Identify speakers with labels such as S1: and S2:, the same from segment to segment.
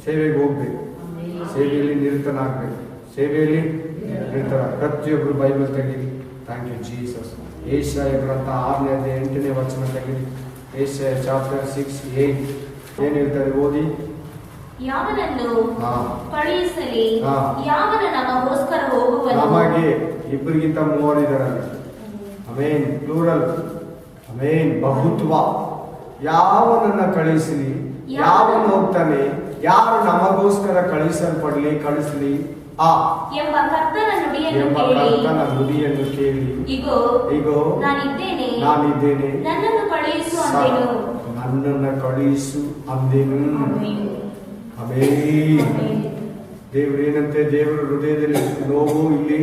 S1: ಸೇವೆಗೆ ಹೋಗ್ಬೇಕು, ಸೇವೆಯಲ್ಲಿ ನಿರತನಾಗಬೇಕು, ಸೇವೆಯಲ್ಲಿ ನಿರತರ. ಪ್ರತಿಯೊಬ್ಬರು ಬೈಬಲ್ ತೆಗೀರಿ. Thank you Jesus. ಏಷಯ ಗ್ರಂಥ 6-8 ವಚನ ತೆಗೀರಿ. ಏಷಯ ಚಾಪ್ಟರ್ 6:8 ಏನ್ ಹೇಳ್ತಾರೆ ಓದಿ.
S2: ಯಾವನನ್ನು ಕಳುಹಿಸಲಿ, ಯಾವನ ನಮಗೋಸ್ಕರ ಹೋಗುವನು.
S1: ನಮಗೆ ಇಬ್ಬರಿಗಿಂತ ಮೂವರಿದ್ದಾರೆ. ಅಮೇನ್. ಪ್ಲೂರಲ್. ಅಮೇನ್. ಬಹುತ್ವ. ಯಾವನನ್ನ ಕಳಿಸಲಿ, ಯಾವನು ಹೋಗ್ತಾನೆ, ಯಾರು ನಮಗೋಸ್ಕರ ಕಳಿಸಲಿ
S2: ಎಂಬ ಕರ್ತನ
S1: ನುಡಿಯನ್ನು ಕೇಳಿ ಇಗೋ
S2: ನಾನಿದ್ದೇನೆ,
S1: ನನ್ನನ್ನು ಕಳುಹಿಸು ಅಂದೆನು. ಆಮೆನ್. ದೇವರು ಏನಂತೆ, ದೇವರ ಹೃದಯದಲ್ಲಿ ನೋವು. ಇಲ್ಲಿ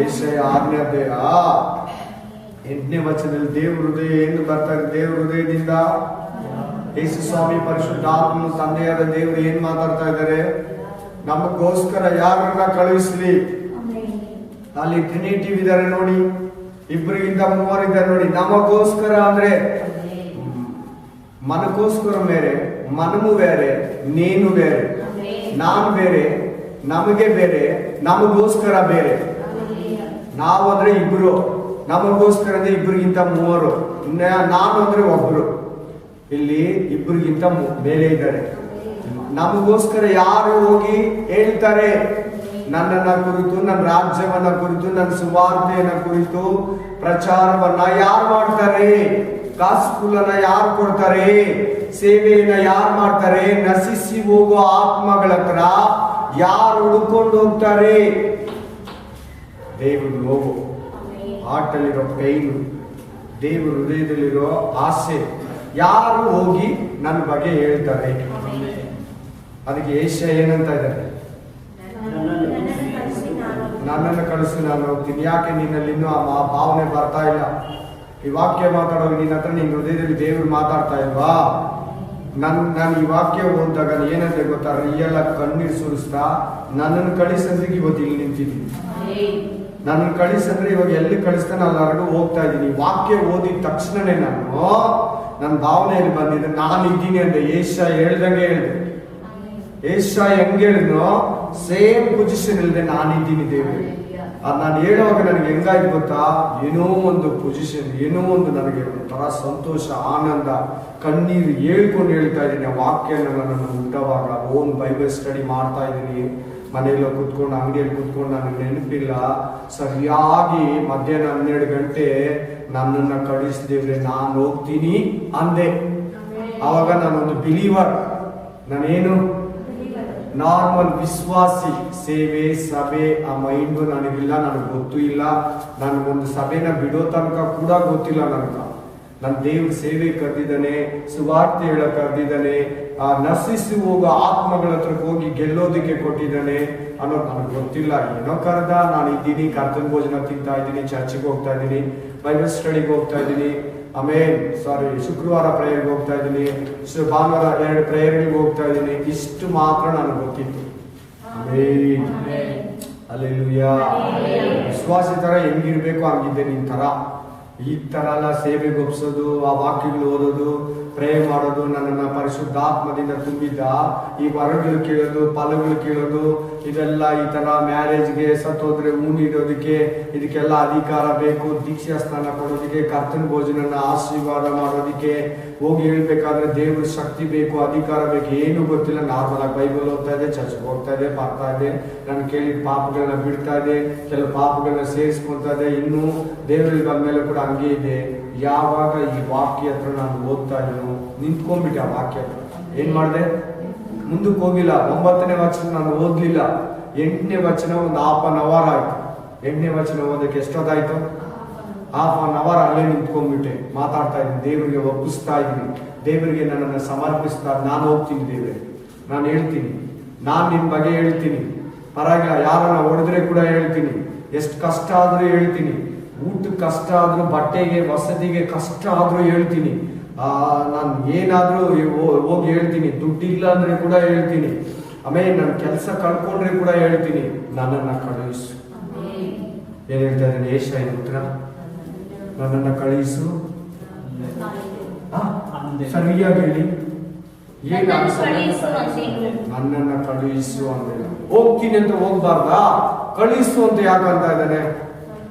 S1: ಏಷಯ 6:8 ವಚನದಲ್ಲಿ ದೇವ್ರ ಹೃದಯ ಏನು ಬರ್ತಾರೆ. ದೇವ್ರ ಹೃದಯದಿಂದ ಯೇಸು ಸ್ವಾಮಿ ಪರಿಶುದ್ಧಾತ್ಮನು ತಂದೆಯಾದ ದೇವರು ಏನ್ ಮಾತಾಡ್ತಾ ಇದ್ದಾರೆ, ನಮಗೋಸ್ಕರ ಯಾರನ್ನ ಕಳುಹಿಸ್ಲಿ. ಅಲ್ಲಿ ಟ್ರಿನಿಟಿವ್ ಇದ್ದಾರೆ ನೋಡಿ, ಇಬ್ಬರಿಗಿಂತ ಮೂವರಿದ್ದಾರೆ ನೋಡಿ. ನಮಗೋಸ್ಕರ ಅಂದ್ರೆ ಮನಗೋಸ್ಕರ ಬೇರೆ, ಮನಮು ಬೇರೆ, ನೀನು ಬೇರೆ, ನಾನು ಬೇರೆ, ನಮಗೆ ಬೇರೆ, ನಮಗೋಸ್ಕರ ಬೇರೆ. ನಾವು ಅಂದ್ರೆ ಇಬ್ರು, ನಮಗೋಸ್ಕರ ಅಂದ್ರೆ ಇಬ್ಬರಿಗಿಂತ ಮೂವರು, ನಾನು ಅಂದ್ರೆ ಒಬ್ರು. ಇಲ್ಲಿ ಇಬ್ಬರಿಗಿಂತ ಮೇಲೆ ಇದ್ದಾರೆ. ನಮಗೋಸ್ಕರ ಯಾರು ಹೋಗಿ ಹೇಳ್ತಾರೆ, ನನ್ನನ್ನ ಕುರಿತು, ನನ್ನ ರಾಜ್ಯವನ್ನ ಕುರಿತು, ನನ್ನ ಸುವಾರ್ತೆಯನ್ನ ಕುರಿತು ಪ್ರಚಾರವನ್ನ ಯಾರು ಮಾಡ್ತಾರೆ, ಗಾಸ್ಪುಲನ್ನ ಯಾರು ಕೊಡ್ತಾರೆ, ಸೇವೆಯನ್ನ ಯಾರು ಮಾಡ್ತಾರೆ, ನಶಿಸಿ ಹೋಗುವ ಆತ್ಮಗಳ ಹತ್ರ ಯಾರು ಹುಡುಕೊಂಡು ಹೋಗ್ತಾರೆ. ದೇವ್ರ ನೋವು, ಹಾರ್ಟಲ್ಲಿರೋ ಪೈನು, ದೇವ್ರ ಹೃದಯದಲ್ಲಿರೋ ಆಸೆ, ಯಾರು ಹೋಗಿ ನನ್ನ ಬಗ್ಗೆ ಹೇಳ್ತಾರೆ. ಅದಕ್ಕೆ ಏಷ್ಯಾ ಏನಂತ ಇದ್ದಾರೆ, ನನ್ನನ್ನು ಕಳಿಸಿ ನಾನು ಹೋಗ್ತೀನಿ. ಯಾಕೆ ನಿನ್ನಲ್ಲಿ ಇನ್ನೂ ಆ ಭಾವನೆ ಬರ್ತಾ ಇಲ್ಲ? ಈ ವಾಕ್ಯ ಮಾತಾಡೋದು ನಿನ್ನ ಹತ್ರ, ನಿನ್ನ ಹೃದಯದಲ್ಲಿ ದೇವ್ರು ಮಾತಾಡ್ತಾ ಇಲ್ವಾ? ನಾನು ಈ ವಾಕ್ಯ ಓದಿದಾಗ ಏನಂತ ಗೊತ್ತಾ, ರಿಯಲ್ ಆಗಿ ಕಣ್ಣೀರು ಸುರಿಸ್ತಾ ನನ್ನನ್ನು ಕಳಿಸಂದ್ರೆ ಇವತ್ತು ಇಲ್ಲಿ ನಿಂತಿದ್ದೀನಿ. ನನ್ನನ್ನು ಕಳಿಸಂದ್ರೆ ಇವಾಗ ಎಲ್ಲಿ ಕಳಿಸ್ತಾನೆ ಅಲ್ಲಿವರೆಗೂ ಹೋಗ್ತಾ ಇದ್ದೀನಿ. ವಾಕ್ಯ ಓದಿದ ತಕ್ಷಣನೇ ನನ್ನ ಭಾವನೆಯಲ್ಲಿ ಬಂದಿದ್ದೆ, ನಾನು ಇದ್ದೀನಿ ಅಂತ ಏಷ್ಯಾ ಹೇಳ್ದಂಗೆ ಹೇಳಿದೆ. ಏಷ್ಯಾ ಹೆಂಗ್ ಹೇಳಿದ್ನೋ ಸೇಮ್ ಪೊಸಿಷನ್ ಇಲ್ಲದೆ ನಾನಿದ್ದೀನಿ ದೇವರು. ಅದು ನಾನು ಹೇಳುವಾಗ ನನಗೆ ಹೆಂಗಾಯ್ತು ಗೊತ್ತಾ, ಏನೋ ಒಂದು ಪೊಸಿಷನ್, ಏನೋ ಒಂದು ನನಗೆ ಒಂಥರ ಸಂತೋಷ, ಆನಂದ, ಕಣ್ಣೀರು ಹೇಳ್ಕೊಂಡು ಹೇಳ್ತಾ ಇದ್ದೀನಿ. ಆ ವಾಕ್ಯನ ನನ್ನ ಹುಟ್ಟವಾಗ ಓನ್ ಬೈಬಲ್ ಸ್ಟಡಿ ಮಾಡ್ತಾ ಇದ್ದೀನಿ. ಮನೆಯಲ್ಲ ಕುತ್ಕೊಂಡು, ಅಂಗಡಿಯಲ್ಲಿ ಕುತ್ಕೊಂಡು, ನನಗೆ ನೆನಪಿಲ್ಲ, ಸರಿಯಾಗಿ ಮಧ್ಯಾಹ್ನ 12 ಗಂಟೆ ನನ್ನನ್ನು ಕಳಿಸಿದೇವ್ರೆ, ನಾನು ಹೋಗ್ತೀನಿ ಅಂದೆ. ಆವಾಗ ನಾನೊಂದು ಬಿಲೀವರ್, ನಾನೇನು ನಾರ್ಮಲ್ ವಿಶ್ವಾಸಿ. ಸೇವೆ, ಸಭೆ ಆ ಮೈಂಡು ನನಗಿಲ್ಲ, ನನಗೆ ಗೊತ್ತೂ ಇಲ್ಲ. ನನಗೊಂದು ಸಭೆನ ಬಿಡೋ ತನಕ ಕೂಡ ಗೊತ್ತಿಲ್ಲ ನನಗೆ. ನನ್ನ ದೇವ್ರ ಸೇವೆ ಕರೆದಿದ್ದಾನೆ, ಸುವಾರ್ತೆ ಹೇಳಕ್ ಕರೆದಿದ್ದಾನೆ, ಆ ನಶಿಸಿ ಹೋಗೋ ಆತ್ಮಗಳ ಹತ್ರಕ್ಕೆ ಹೋಗಿ ಗೆಲ್ಲೋದಕ್ಕೆ ಕೊಟ್ಟಿದ್ದಾನೆ ಅನ್ನೋದು ನನಗೆ ಗೊತ್ತಿಲ್ಲ. ಏನೋ ಕರೆದ, ನಾನು ಇದ್ದೀನಿ, ಕರ್ತನ ಭೋಜನ ತಿಂತಾ ಇದ್ದೀನಿ, ಚರ್ಚಿಗೆ ಹೋಗ್ತಾ ಇದ್ದೀನಿ, ಬೈಬಲ್ ಸ್ಟಡಿಗೆ ಹೋಗ್ತಾ ಇದ್ದೀನಿ, ಶುಕ್ರವಾರ ಪ್ರೇಯರ್ಗೆ ಹೋಗ್ತಾ ಇದ್ದೀನಿ, ಭಾನುವಾರ 2 ಪ್ರೇಯರ್ಗೆ ಹೋಗ್ತಾ ಇದ್ದೀನಿ. ಇಷ್ಟು ಮಾತ್ರ ನನಗೆ ಗೊತ್ತಿತ್ತು. ಹಲ್ಲೆಲೂಯಾ. ವಿಶ್ವಾಸಿ ತರ ಹೆಂಗಿರ್ಬೇಕು ಹಂಗಿದ್ದೆ ನಿನ್ ತರ. ಈ ತರ ಎಲ್ಲ ಸೇವೆಗೆ ಒಪ್ಸೋದು, ಆ ವಾಕ್ಯಗಳು ಓದೋದು, ಪ್ರೇ ಮಾಡೋದು, ನನ್ನನ್ನು ಪರಿಶುದ್ಧಾತ್ಮದಿಂದ ತುಂಬಿದ್ದ ಈ ವರಗಳು ಕೇಳೋದು, ಫಲಗಳು ಕೇಳೋದು, ಇದೆಲ್ಲ ಈ ತರ ಮ್ಯಾರೇಜ್ಗೆ, ಸತ್ತೋದ್ರೆ ಇಡೋದಕ್ಕೆ, ಇದಕ್ಕೆಲ್ಲ ಅಧಿಕಾರ ಬೇಕು. ದೀಕ್ಷಾ ಸ್ನಾನ ಕೊಡೋದಕ್ಕೆ, ಕರ್ತನ ಭೋಜನ ಆಶೀರ್ವಾದ ಮಾಡೋದಕ್ಕೆ, ಹೋಗಿ ಹೇಳ್ಬೇಕಾದ್ರೆ ದೇವ್ರ ಶಕ್ತಿ ಬೇಕು, ಅಧಿಕಾರ ಬೇಕು. ಏನು ಗೊತ್ತಿಲ್ಲ. ನಾರ್ಮಲ್ ಆಗಿ ಬೈಬಲ್ ಓದ್ತಾ ಇದೆ, ಚರ್ಚ್ಗೆ ಹೋಗ್ತಾ ಇದೆ, ಬರ್ತಾ ಇದೆ, ನಾನು ಕೇಳಿದ ಪಾಪಗಳನ್ನ ಬಿಡ್ತಾ ಇದೆ, ಕೆಲವು ಪಾಪಗಳನ್ನ ಸೇರಿಸ್ಕೊಳ್ತಾ ಇದೆ. ಇನ್ನೂ ದೇವರಿಗೆ ಬಂದ್ಮೇಲೆ ಕೂಡ ಹಂಗೆ ಇದೆ. ಯಾವಾಗ ಈ ವಾಕ್ಯ ಹತ್ರ ನಾನು ಓದ್ತಾ ಇದ್ದನು, ನಿಂತ್ಕೊಂಡ್ಬಿಟ್ಟೆ. ಆ ವಾಕ್ಯ ಹತ್ರ ಏನ್ ಮಾಡಿದೆ, ಮುಂದಕ್ಕೆ ಹೋಗಿಲ್ಲ. 9ನೇ ವಚನ ನಾನು ಓದ್ಲಿಲ್ಲ. 8ನೇ ವಚನ ಒಂದು ½ an hour ಆಯ್ತು. 8ನೇ ವಚನ ಓದಕ್ಕೆ ಎಷ್ಟೊತ್ತಾಯ್ತು? ½ an hour ಅಲ್ಲೇ ನಿಂತ್ಕೊಂಡ್ಬಿಟ್ಟೆ. ಮಾತಾಡ್ತಾ ಇದ್ದೀನಿ, ದೇವರಿಗೆ ಒಪ್ಪಿಸ್ತಾ ಇದ್ದೀನಿ, ದೇವರಿಗೆ ನನ್ನನ್ನು ಸಮರ್ಪಿಸ್ತಾ. ನಾನು ಹೋಗ್ತೀನಿ ದೇವರೇ, ನಾನು ಹೇಳ್ತೀನಿ, ನಾನು ನಿನ್ ಬಗ್ಗೆ ಹೇಳ್ತೀನಿ, ಪರವಾಗಿಲ್ಲ. ಯಾರನ್ನ ಹೊಡೆದ್ರೆ ಕೂಡ ಹೇಳ್ತೀನಿ, ಎಷ್ಟು ಕಷ್ಟ ಆದ್ರೂ ಹೇಳ್ತೀನಿ, ಊಟಕ್ಕೆ ಕಷ್ಟ ಆದ್ರೂ, ಬಟ್ಟೆಗೆ ವಸತಿಗೆ ಕಷ್ಟ ಆದ್ರೂ ಹೇಳ್ತೀನಿ, ನಾನು ಏನಾದ್ರೂ ಹೋಗಿ ಹೇಳ್ತೀನಿ, ದುಡ್ಡಿಲ್ಲ ಅಂದ್ರೆ ಕೂಡ ಹೇಳ್ತೀನಿ, ಆಮೇಲೆ ನನ್ನ ಕೆಲಸ ಕಳ್ಕೊಂಡ್ರೆ ಕೂಡ ಹೇಳ್ತೀನಿ, ನನ್ನನ್ನು ಕಳುಹಿಸು. ಏನ್ ಹೇಳ್ತಾ ಇದ್ದೀನಿ ಏಷ್ಯಾ ಉತ್ತರ, ನನ್ನನ್ನು ಕಳುಹಿಸು. ಸರಿಯಾಗಿ ಹೇಳಿ,
S2: ನನ್ನನ್ನು ಕಳುಹಿಸು ಅಂದೆನು.
S1: ನನ್ನನ್ನು ಕಳುಹಿಸು ಅಂದೇನು. ಹೋಗ್ತೀನಿ ಅಂತ ಹೋಗ್ಬಾರ್ದಾ? ಕಳುಹಿಸು ಅಂತ ಯಾಕಂತ ಇದ್ದಾನೆ?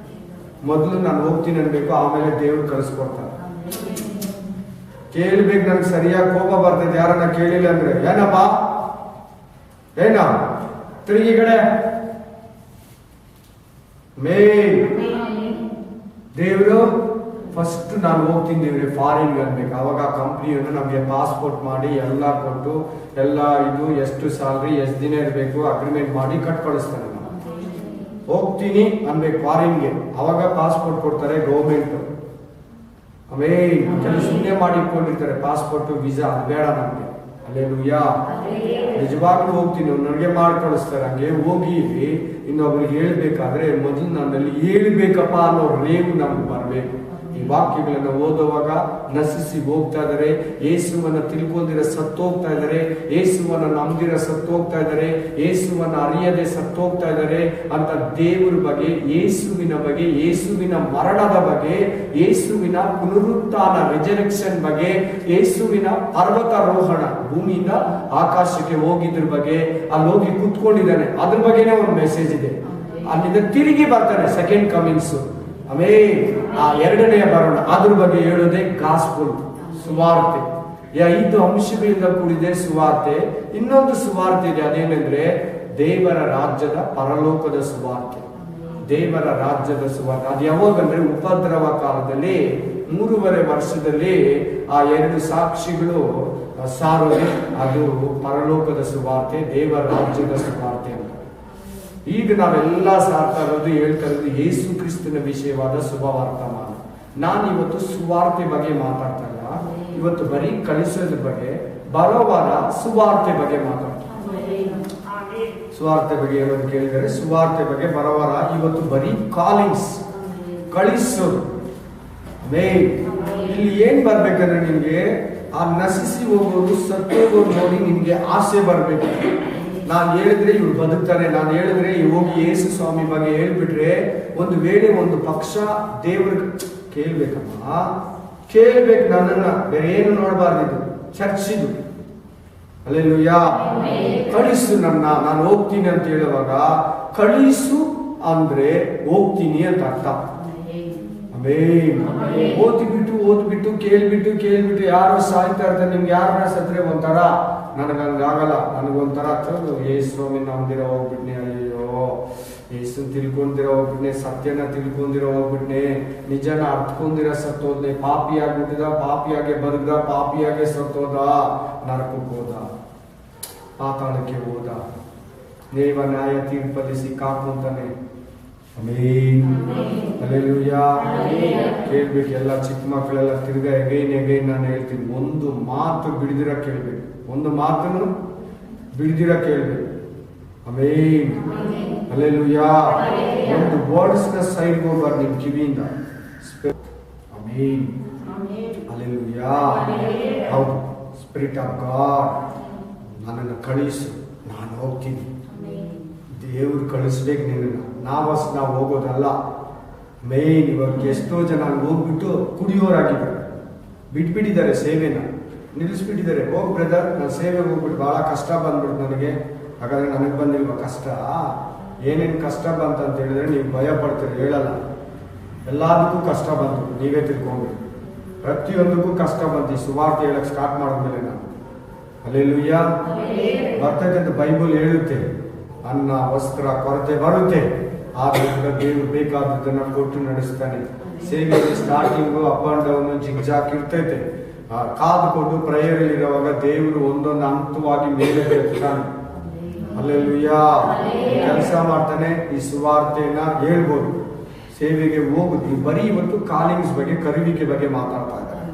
S1: ಮೊದಲು ನಾನು ಹೋಗ್ತೀನಿ ಅನ್ಬೇಕು, ಆಮೇಲೆ ದೇವ್ರು ಕಳಿಸ್ಕೊಡ್ತಾರೆ. ಕೇಳ್ಬೇಕು. ನನಗೆ ಸರಿಯಾಗಿ ಕೋಪ ಬರ್ತದೆ ಯಾರನ್ನ ಕೇಳಿಲ್ಲ ಅಂದ್ರೆ, ಏನಪ್ಪ ಏನ ತಿರುಗಿ ಕಡೆ ದೇವರು ಫಸ್ಟ್ ನಾನು ಹೋಗ್ತೀನಿ ದೇವ್ರೆ ಫಾರಿನ್ ಅನ್ಬೇಕು. ಅವಾಗ ಕಂಪ್ನಿಯನ್ನು ನಮಗೆ ಪಾಸ್ಪೋರ್ಟ್ ಮಾಡಿ ಎಲ್ಲ ಕೊಟ್ಟು ಎಲ್ಲ ಇದು ಎಷ್ಟು ಸ್ಯಾಲ್ರಿ ಎಷ್ಟು ದಿನ ಇರಬೇಕು ಅಗ್ರಿಮೆಂಟ್ ಮಾಡಿ ಕಟ್ ಕಳಿಸ್ತಾನೆ. ಹೋಗ್ತೀನಿ ಅನ್ಬೇಕು ಫಾರಿನ್ಗೆ, ಅವಾಗ ಪಾಸ್ಪೋರ್ಟ್ ಕೊಡ್ತಾರೆ ಗೌರ್ಮೆಂಟ್. ಕೆಲವು ಸುಮ್ಮನೆ ಮಾಡಿ ಇಟ್ಕೊಂಡಿರ್ತಾರೆ ಪಾಸ್ಪೋರ್ಟ್ ವೀಸಾ, ಅದು ಬೇಡ ನಮ್ಗೆ. ಅಲ್ಲೇಲೂಯಾ. ನಿಜವಾಗ್ಲೂ ಹೋಗ್ತೀನಿ ನನಗೆ ಮಾಡಿ ಕಳಿಸ್ತಾರೆ. ಹಂಗೆ ಹೋಗಿ ಇನ್ನೊಬ್ರಿಗೆ ಹೇಳ್ಬೇಕಾದ್ರೆ ಮೊದಲು ನನ್ನಲ್ಲಿ ಹೇಳ್ಬೇಕಪ್ಪ ಅನ್ನೋ ರೇವು ನಮ್ಗೆ ಬರ್ಬೇಕು. ಈ ವಾಕ್ಯಗಳನ್ನು ಓದುವಾಗ ನಶಿಸಿ ಹೋಗ್ತಾ ಇದಾರೆ, ಯೇಸುವನ್ನ ತಿಳ್ಕೊಂಡಿರ ಸತ್ತೋಗ್ತಾ ಇದಾರೆ, ಯೇಸುವನ್ನ ನಂಬಿರ ಸತ್ತೋಗ್ತಾ ಇದಾರೆ, ಯೇಸುವನ್ನ ಅರಿಯದೆ ಸತ್ತೋಗ್ತಾ ಇದಾರೆ ಅಂತ ದೇವರ ಬಗ್ಗೆ, ಯೇಸುವಿನ ಬಗ್ಗೆ, ಯೇಸುವಿನ ಮರಣದ ಬಗ್ಗೆ, ಯೇಸುವಿನ ಪುನರುತ್ಥಾನ ರೆಜರೆಕ್ಷನ್ ಬಗ್ಗೆ, ಯೇಸುವಿನ ಪರ್ವತಾರೋಹಣ ಭೂಮಿಯಿಂದ ಆಕಾಶಕ್ಕೆ ಹೋಗಿದ್ರ ಬಗ್ಗೆ, ಅಲ್ಲಿ ಹೋಗಿ ಕೂತ್ಕೊಂಡಿದ್ದಾನೆ ಅದ್ರ ಬಗ್ಗೆನೇ ಒಂದು ಮೆಸೇಜ್ ಇದೆ. ಅಲ್ಲಿಂದ ತಿರುಗಿ ಬರ್ತಾನೆ ಸೆಕೆಂಡ್ ಕಮಿಂಗ್ಸ್. ಆ ಎರಡನೆಯ ಬರೋಣ, ಅದ್ರ ಬಗ್ಗೆ ಹೇಳೋದೇ ಗಾಸ್ಪಲ್, ಸುವಾರ್ತೆ. 5 ಅಂಶಗಳಿಂದ ಕೂಡಿದೆ ಸುವಾರ್ತೆ. ಇನ್ನೊಂದು ಸುವಾರ್ತೆ ಇದೆ, ಅದೇನೆಂದ್ರೆ ದೇವರ ರಾಜ್ಯದ ಪರಲೋಕದ ಸುವಾರ್ತೆ. ದೇವರ ರಾಜ್ಯದ ಸುವಾರ್ತೆ ಅದು ಯಾವಾಗಂದ್ರೆ ಉಪದ್ರವ ಕಾಲದಲ್ಲಿ 3.5 ವರ್ಷದಲ್ಲಿ ಆ 2 ಸಾಕ್ಷಿಗಳು ಸಾರೋದೆ, ಅದು ಪರಲೋಕದ ಸುವಾರ್ತೆ, ದೇವರ ರಾಜ್ಯದ ಸುವಾರ್ತೆ ಅಂತ. ಈಗ ನಾವೆಲ್ಲ ಸಾರ್ತಾ ಇರೋದು, ಹೇಳ್ತಾ ಇರೋದು ಯೇಸು ಕ್ರಿಸ್ತನ ವಿಷಯವಾದ ಶುಭವರ್ತಮಾನ. ನಾನು ಇವತ್ತು ಸುವಾರ್ತೆ ಬಗ್ಗೆ ಮಾತಾಡ್ತಾ ಇಲ್ಲ, ಇವತ್ತು ಬರೀ ಕಳಿಸೋದ್ರ ಬಗ್ಗೆ. ಬರೋ ವಾರ ಸುವಾರ್ತೆ ಬಗ್ಗೆ ಮಾತಾಡ್ತೀನಿ. ಸುವಾರ್ತೆ ಬಗ್ಗೆ ಹೇಳೋದು ಕೇಳಿದರೆ ಸುವಾರ್ತೆ ಬಗ್ಗೆ ಬರೋ ವಾರ. ಇವತ್ತು ಬರೀ ಕಾಲಿಂಗ್ಸ್, ಕಳಿಸೋದು. ಇಲ್ಲಿ ಏನ್ ಬರ್ಬೇಕಂದ್ರೆ ನಿನ್ಗೆ ಆ ನಶಿಸಿ ಹೋಗೋದು, ಸತ್ತೋಗೋದು ನೋಡಿ ನಿನ್ಗೆ ಆಸೆ ಬರ್ಬೇಕು. ನಾನು ಹೇಳಿದ್ರೆ ಇವ್ರು ಬದುಕ್ತಾನೆ, ನಾನು ಹೇಳಿದ್ರೆ ಹೋಗಿ ಯೇಸು ಸ್ವಾಮಿ ಬಗ್ಗೆ ಹೇಳ್ಬಿಟ್ರೆ, ಒಂದು ವೇಳೆ ಒಂದು ಪಕ್ಷ ದೇವ್ರಿಗೆ ಕೇಳ್ಬೇಕಮ್ಮ, ಕೇಳ್ಬೇಕು ನನ್ನನ್ನ, ಬೇರೆ ಏನು ನೋಡಬಾರ್ದು. ಚರ್ಚಿದು ಅಲ್ಲೆಲ್ಲೂಯಾ. ಕಳಿಸು ನನ್ನ, ನಾನು ಹೋಗ್ತೀನಿ ಅಂತ ಹೇಳುವಾಗ ಕಳಿಸು ಅಂದ್ರೆ ಹೋಗ್ತೀನಿ ಅಂತ ಅರ್ಥ. ಓದ್ಬಿಟ್ಟು ಕೇಳ್ಬಿಟ್ಟು ಯಾರು ಸಾಯ್ತಾ ಇರ್ತಾರೆ. ನಿಮ್ಗೆ ಯಾರನ್ನ ಸತ್ರೆ ಒಂಥರ, ನನಗಂಗಾಗಲ್ಲ, ನನಗೊಂಥರ ಯೇಸು ಸ್ವಾಮಿ ನಂಬಿರ ಹೋಗ್ಬಿಟ್ನೆ, ಅಯ್ಯೋ ಯೇಸು ತಿಳ್ಕೊಂಡಿರ ಹೋಗ್ಬಿಟ್ನೆ, ಸತ್ಯನ ತಿಳ್ಕೊಂಡಿರ ಹೋಗ್ಬಿಟ್ನೆ, ನಿಜನ ಅರ್ಥಕೊಂಡಿರ ಸತ್ತೋದ್ನೆ, ಪಾಪಿಯಾಗ್ಬಿಟ್ಟಿದ, ಪಾಪಿಯಾಗೆ ಬದುಕ್ದ, ಪಾಪಿಯಾಗೆ ಸತ್ತೋದ, ನರಕಕ್ಕೆ ಹೋದ, ಪಾತಾಳಕ್ಕೆ ಹೋದ, ದೇವ ನ್ಯಾಯ ತೀರ್ಪಲ್ಲಿ ಸಿಕ್ಕಾಕೊಂತಾನೆ. ಹಲ್ಲೆಲೂಯಾ. ಕೇಳ್ಬೇಕು. ಎಲ್ಲ ಚಿಕ್ಕ ಮಕ್ಕಳೆಲ್ಲ ತಿರ್ಗಾ ಎಗೈನ್ ನಾನು ಹೇಳ್ತೀನಿ, ಒಂದು ಮಾತು ಬಿಡಿದಿರ ಕೇಳ್ಬೇಕು, ಒಂದು ಮಾತನ್ನು ಬಿಡಿದಿರ ಕೇಳ್ಬೇಕು. ಆಮೆನ್. ಹಲ್ಲೆಲೂಯಾ. ಒಂದು ವರ್ಡ್ಸ್ ನ ಸೈಡ್ ಹೋಗ್ಬಾರ್ದು ನಿಮ್ ಕಿವಿಯಿಂದ. ಆಮೆನ್. ಹಲ್ಲೆಲೂಯಾ. ಹೌದು, ಸ್ಪಿರಿಟ್ ಆಫ್ ಗಾಡ್ ನನ್ನನ್ನು ಕಳಿಸು, ನಾನು ಹೋಗ್ತೀನಿ. ದೇವ್ರು ಕಳಿಸ್ಬೇಕು ನಿನ್ನನ್ನು, ನಾವು ಹೋಗೋದಲ್ಲ. ಮೇನ್ ಇವಾಗ ಎಷ್ಟೋ ಜನ ಹೋಗ್ಬಿಟ್ಟು ಕುಡಿಯೋರಾಗಿದ್ದಾರೆ, ಬಿಟ್ಬಿಟ್ಟಿದ್ದಾರೆ, ಸೇವೆನ ನಿಲ್ಲಿಸ್ಬಿಟ್ಟಿದ್ದಾರೆ. ಹೋಗ್ ಬ್ರದರ್, ನಾನು ಸೇವೆಗೆ ಹೋಗ್ಬಿಟ್ಟು ಭಾಳ ಕಷ್ಟ ಬಂದ್ಬಿಟ್ಟು ನನಗೆ. ಹಾಗಾದ್ರೆ ನನಗೆ ಬಂದಿಲ್ವ ಕಷ್ಟ? ಏನೇನು ಕಷ್ಟ ಬಂತಂತ ಹೇಳಿದ್ರೆ ನೀವು ಭಯ ಪಡ್ತೀರಿ, ಹೇಳಲ್ಲ. ಎಲ್ಲದಕ್ಕೂ ಕಷ್ಟ ಬಂತು, ನೀವೇ ತಿಳ್ಕೊಂಡ್ರಿ. ಪ್ರತಿಯೊಂದಕ್ಕೂ ಕಷ್ಟ ಬಂತು. ಈ ಸುವಾರ್ತೆ ಹೇಳಕ್ ಸ್ಟಾರ್ಟ್ ಮಾಡಿದ್ಮೇಲೆ ನಾನು ಹಲ್ಲೆಲೂಯಾ ಬರ್ತೈತೆ ಅಂತ ಬೈಬಲ್ ಹೇಳುತ್ತೆ. ಅನ್ನ ವಸ್ತ್ರ ಕೊರತೆ ಬರುತ್ತೆ, ಆದ್ರಿಂದ ದೇವರು ಬೇಕಾದದನ್ನ ಕೊಟ್ಟು ನಡೆಸ್ತಾನೆ. ಸೇವೆಯಲ್ಲಿ starting up and down zigzag ಇರ್ತೈತೆ. ಕಾದುಕೊಂಡು ಪ್ರೇಯರ್ ಇರುವಾಗ ದೇವರು ಒಂದೊಂದು ಹಂತವಾಗಿ ಮೇಲೆ ಬೆಳೆಸ್ತಾನೆ. ಹಲ್ಲೆಲೂಯಾ. ಕೆಲಸ ಮಾಡ್ತಾನೆ. ಈ ಸುವಾರ್ತೆಯನ್ನ ಹೇಳ್ಬೋದು, ಸೇವೆಗೆ ಹೋಗುದು. ಬರೀ ಇವತ್ತು ಕಾಲಿಂಗ್ಸ್ ಬಗ್ಗೆ, ಕರುವಿಕೆ ಬಗ್ಗೆ ಮಾತಾಡ್ತಾ ಇದ್ದಾರೆ.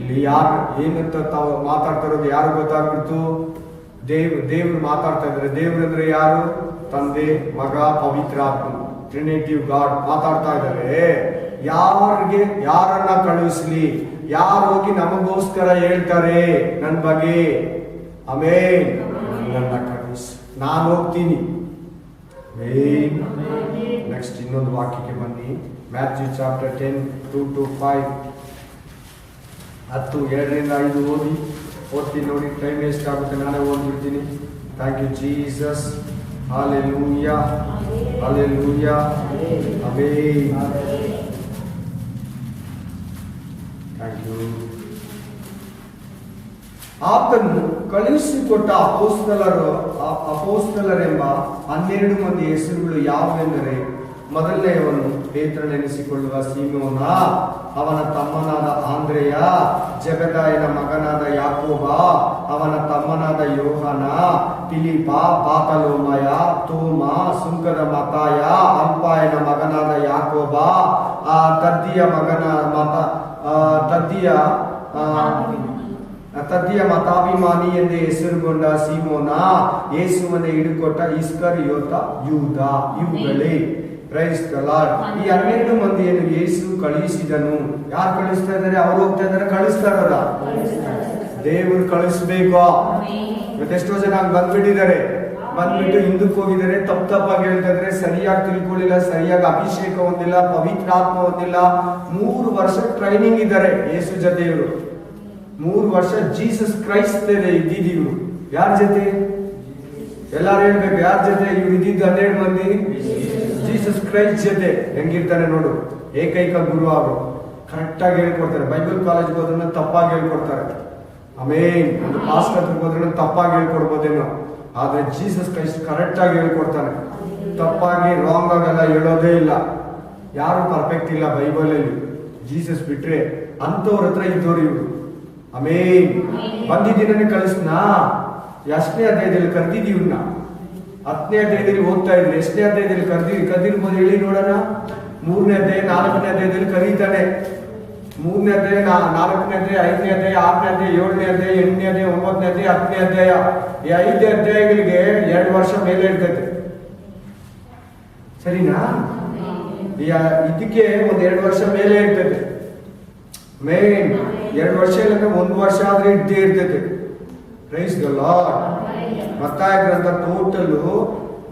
S1: ಇಲ್ಲಿ ಯಾರು ಏನಂತ ತಾವು ಮಾತಾಡ್ತಾ ಇರೋದು ಯಾರು ಗೊತ್ತಾಗ್ಬಿಡ್ತು? ದೇವ್ರು ಮಾತಾಡ್ತಾ ಇದ್ದಾರೆ. ದೇವ್ರಂದ್ರೆ ಯಾರು? ತಂದೆ, ಮಗ, ಪವಿತ್ರಾತ್ಮ, ಟ್ರಿನಿಟಿವ್ ಗಾಡ್ ಮಾತಾಡ್ತಾ ಇದ್ದಾರೆ. ಯಾರನ್ನ ಕಳುಹಿಸ್ಲಿ? ಯಾರು ಹೋಗಿ ನಮಗೋಸ್ಕರ ಹೇಳ್ತಾರೆ ನನ್ನ ಬಗ್ಗೆ? ಆಮೆನ್. ನನ್ನ ಕಳುಹಿಸಿ, ನಾನು ಹೋಗ್ತೀನಿ. ನೆಕ್ಸ್ಟ್ ಇನ್ನೊಂದು ವಾಕ್ಯಕ್ಕೆ ಬನ್ನಿ. Matthew chapter 10 2-5. 10:7-5 ಓದಿ. ಓದ್ತೀನಿ ನೋಡಿ, ಟೈಮ್ ವೇಸ್ಟ್ ಆಗುತ್ತೆ, ನಾನೇ ಓದ್ಬಿಡ್ತೀನಿ. Thank you Jesus. Hallelujah, hallelujah, amen. Thank you. ಆತನು ಕಳುಹಿಸಿಕೊಟ್ಟ ಅಪೋಸ್ತಲರೆಂಬ 12 ಮಂದಿ ಹೆಸರುಗಳು ಯಾವುವೆಂದರೆ, ಮೊದಲನೆಯವನು ಪೇತ್ರನೆನಿಸಿಕೊಳ್ಳುವ ಸೀಮೋನ, ಅವನ ತಮ್ಮನಾದ ಆಂದ್ರೆಯ, ಜೆಬೆದಾಯನ ಮಗನಾದ ಯಾಕೋಬ, ಅವನ ತಮ್ಮನಾದ ಯೋಹಾನ, ಫಿಲಿಪ, ಬಾತಲೋಮಯ, ತೋಮ, ಸುಂಕದ ಮತಾಯ, ಅಲ್ಫಾಯನ ಮಗನಾದ ಯಾಕೋಬ, ತದ್ದಿಯ ಮತಾಭಿಮಾನಿ ಎಂದು ಹೆಸರುಗೊಂಡ ಸೀಮೋನ, ಯೇಸುವನ್ನೇ ಹಿಡುಕೊಟ್ಟ ಇಸ್ಕರಿಯೋತ ಯೂದ. ಇವುಗಳೇ ಪ್ರೈಸ್ ದ ಲಾರ್ಡ್. ಈ 12 ಮಂದಿಯನ್ನು ಯೇಸು ಕಳುಹಿಸಿದನು. ಯಾರು ಕಳಿಸ್ತಾ ಇದ್ದಾರೆ? ಅವ್ರು ಹೋಗ್ತಾ ಇದ್ದಾರೆ, ಕಳಿಸ್ತಾರಲ್ಲ, ದೇವರು ಕಳಿಸ್ಬೇಕು. ಎಷ್ಟೋ ಜನ ಬಂದ್ಬಿಟ್ಟಿದ್ದಾರೆ, ಬಂದ್ಬಿಟ್ಟು ಹಿಂದಕ್ಕೆ ಹೋಗಿದ್ದಾರೆ, ತಪ್ಪಾಗಿ ಹೇಳ್ತಾ ಇದ್ದಾರೆ, ಸರಿಯಾಗಿ ತಿಳ್ಕೊಳ್ಳಿಲ್ಲ, ಸರಿಯಾಗಿ ಅಭಿಷೇಕ ಹೊಂದಿಲ್ಲ, ಪವಿತ್ರಾತ್ಮ ಹೊಂದಿಲ್ಲ. 3 ವರ್ಷ ಟ್ರೈನಿಂಗ್ ಇದ್ದಾರೆ ಯೇಸು ಜೊತೆ ಇವರು. 3 ವರ್ಷ ಜೀಸಸ್ ಕ್ರೈಸ್ಟ್ ಇದ್ದಿದ್ದೀವ್ರು. ಯಾರ ಜೊತೆ? ಎಲ್ಲಾರು ಹೇಳ್ಬೇಕು, ಯಾರ ಜೊತೆ ಇವ್ರು ಇದ್ದಿದ್ದು? 12 ಮಂದಿ ಜೀಸಸ್ ಕ್ರೈಸ್ಟ್ ಜೊತೆ. ಹೆಂಗಿರ್ತಾರೆ ನೋಡು, ಏಕೈಕ ಗುರು ಅವರು. ಕರೆಕ್ಟ್ ಆಗಿ ಹೇಳ್ಕೊಡ್ತಾರೆ. ಬೈಬಲ್ ಕಾಲೇಜ್ಗೆ ಹೋದ್ರೆ ತಪ್ಪಾಗಿ ಹೇಳ್ಕೊಡ್ತಾರೆ. ಆಮೇನ್. ಒಂದು ಪಾಸ್ಟ್ ಹತ್ರಕ್ಕೆ ಹೋದ್ರೆ ತಪ್ಪಾಗಿ ಹೇಳ್ಕೊಡ್ಬೋದೇನೋ, ಆದ್ರೆ ಜೀಸಸ್ ಕ್ರೈಸ್ಟ್ ಕರೆಕ್ಟ್ ಆಗಿ ಹೇಳ್ಕೊಡ್ತಾನೆ. ತಪ್ಪಾಗಿ ರಾಂಗ್ ಆಗೆಲ್ಲ ಹೇಳೋದೇ ಇಲ್ಲ. ಯಾರು ಪರ್ಫೆಕ್ಟ್ ಇಲ್ಲ ಬೈಬಲ್ ಅಲ್ಲಿ, ಜೀಸಸ್ ಬಿಟ್ರೆ. ಅಂತವ್ರ ಹತ್ರ ಇದ್ದವ್ರು ಇವರು. ಆಮೇನ್. ಬಂದಿದ್ದೀನೇ ಕಳಿಸ್ನಾ? ಎಷ್ಟನೇ ಅಧ್ಯಾಯದಲ್ಲಿ ಕರೆದಿದ್ದೀವ್ನ? 10ನೇ ಅಧ್ಯಾಯದಲ್ಲಿ ಓದ್ತಾ ಇದ್ರಿ. ಎಷ್ಟನೇ ಅಧ್ಯಾಯದಲ್ಲಿ ಕರೆದಿರ್ಬೋದು ಹೇಳಿ ನೋಡೋಣ. 3ನೇ ಅಧ್ಯಾಯ, 4ನೇ ಅಧ್ಯಾಯದಲ್ಲಿ ಕರೀತಾನೆ. 3ನೇ ಅಧ್ಯಾಯ, 4ನೇ ಅಧ್ಯಾಯ, 5ನೇ ಅಧ್ಯಾಯ, 6ನೇ ಅಧ್ಯಾಯ, 7ನೇ ಅಧ್ಯಾಯ, 8ನೇ ಅಧ್ಯಾಯ, 9ನೇ ಅಧ್ಯಾಯ, 10ನೇ ಅಧ್ಯಾಯ. ಈ 5 ಅಧ್ಯಾಯಗಳಿಗೆ 2 ವರ್ಷ ಮೇಲೆ ಇರ್ತೈತೆ. ಸರಿನಾ? ಇದಕ್ಕೆ 1-2 ವರ್ಷ ಮೇಲೆ ಇರ್ತೈತೆ. ಮೇನ್ 2 ವರ್ಷ ಇಲ್ಲ, 1 ವರ್ಷ ಆದ್ರೆ ಇದ್ದೇ ಇರ್ತೈತೆ. Praise the Lord. ಮತ್ತಾಯ ಗ್ರಂಥ ಟೋಟಲ್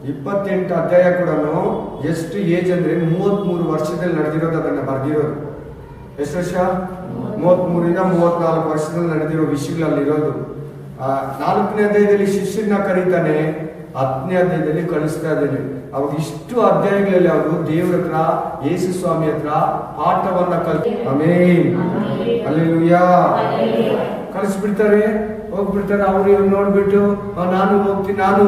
S1: 28 ಅಧ್ಯಾಯ ಕೂಡ ಎಷ್ಟು ಏಜ್ ಅಂದ್ರೆ 33 ವರ್ಷದಲ್ಲಿ ನಡೆದಿರೋದು, ಅದನ್ನ ಬರ್ದಿರೋದು. ಎಷ್ಟು ವರ್ಷ? 33ರಿಂದ 34 ವರ್ಷದಲ್ಲಿ ನಡೆದಿರೋ ವಿಷಯಗಳಲ್ಲಿರೋದು. 4ನೇ ಅಧ್ಯಾಯದಲ್ಲಿ ಶಿಷ್ಯರನ್ನ ಕರೀತಾನೆ, 10ನೇ ಅಧ್ಯಾಯದಲ್ಲಿ ಕಳಿಸ್ತಾ ಇದ್ದೇನೆ. ಅವಾಗ ಇಷ್ಟು ಅಧ್ಯಾಯಗಳಲ್ಲಿ ಅವರು ದೇವರ ಹತ್ರ, ಯೇಸು ಸ್ವಾಮಿ ಹತ್ರ ಪಾಠವನ್ನ ಕಲಿತು. Amen, hallelujah. ಕಳಿಸ್ಬಿಡ್ತಾರೆ, ಹೋಗ್ಬಿಡ್ತಾರೆ. ಅವ್ರು ಇವ್ರು ನೋಡ್ಬಿಟ್ಟು ನಾನು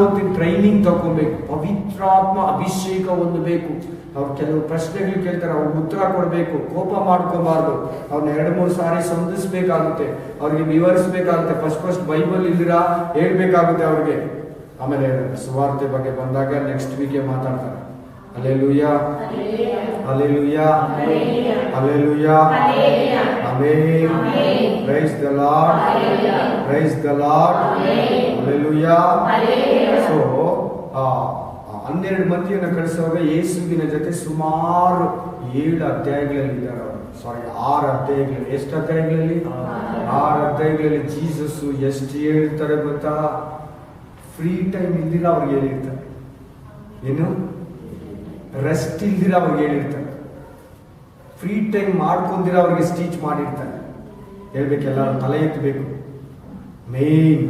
S1: ಹೋಗ್ತೀನಿ. ಟ್ರೈನಿಂಗ್ ತಗೋಬೇಕು, ಪವಿತ್ರಾತ್ಮ ಅಭಿಷೇಕ ಹೊಂದಬೇಕು. ಅವ್ರು ಕೆಲವು ಪ್ರಶ್ನೆಗಳು ಕೇಳ್ತಾರೆ, ಅವ್ರಿಗೆ ಉತ್ತರ ಕೊಡ್ಬೇಕು. ಕೋಪ ಮಾಡ್ಕೋಬಾರ್ದು. ಅವ್ರನ್ನ 2-3 ಸಾರಿ ಸಂಧಿಸ್ಬೇಕಾಗುತ್ತೆ, ಅವ್ರಿಗೆ ವಿವರಿಸ್ಬೇಕಾಗುತ್ತೆ. ಫಸ್ಟ್ ಬೈಬಲ್ ಇಲ್ದಿರಾ ಹೇಳ್ಬೇಕಾಗುತ್ತೆ ಅವ್ರಿಗೆ. ಆಮೇಲೆ ಸುವಾರ್ತೆ ಬಗ್ಗೆ ಬಂದಾಗ ನೆಕ್ಸ್ಟ್ ವೀಕೆ ಮಾತಾಡ್ತಾರೆ. Hallelujah, hallelujah, hallelujah, amen. Price the lord, price the lord, hallelujah. So 12 ಮಂದಿಯನ್ನು ಕಳಿಸುವಾಗ ಯೇಸುವಿನ ಜೊತೆ ಸುಮಾರು 7 ಅಧ್ಯಾಯಗಳಲ್ಲಿ ಇದ್ದಾರೆ ಅವರು. 6 ಅಧ್ಯಾಯಗಳಲ್ಲಿ. ಎಷ್ಟು ಅಧ್ಯಾಯಗಳಲ್ಲಿ? 6 ಅಧ್ಯಾಯಗಳಲ್ಲಿ ಜೀಸಸ್ ಎಷ್ಟು ಹೇಳಿರ್ತಾರೆ ಗೊತ್ತಾ? ಫ್ರೀ ಟೈಮ್ ಇಲ್ದಿರ ಅವ್ರಿಗೆ ಹೇಳಿರ್ತಾರೆ. ಏನು? ರೆಸ್ಟ್ ಇಲ್ದಿರ ಅವ್ರಿಗೆ ಹೇಳಿರ್ತಾರೆ. ಫ್ರೀ ಟೈಮ್ ಮಾಡ್ಕೊಂದಿರ ಅವ್ರಿಗೆ ಸ್ಟೀಚ್ ಮಾಡಿರ್ತಾರೆ. ಹೇಳ್ಬೇಕೆಲ್ಲರೂ ತಲೆ ಎತ್ತಬೇಕು. ಮೇನ್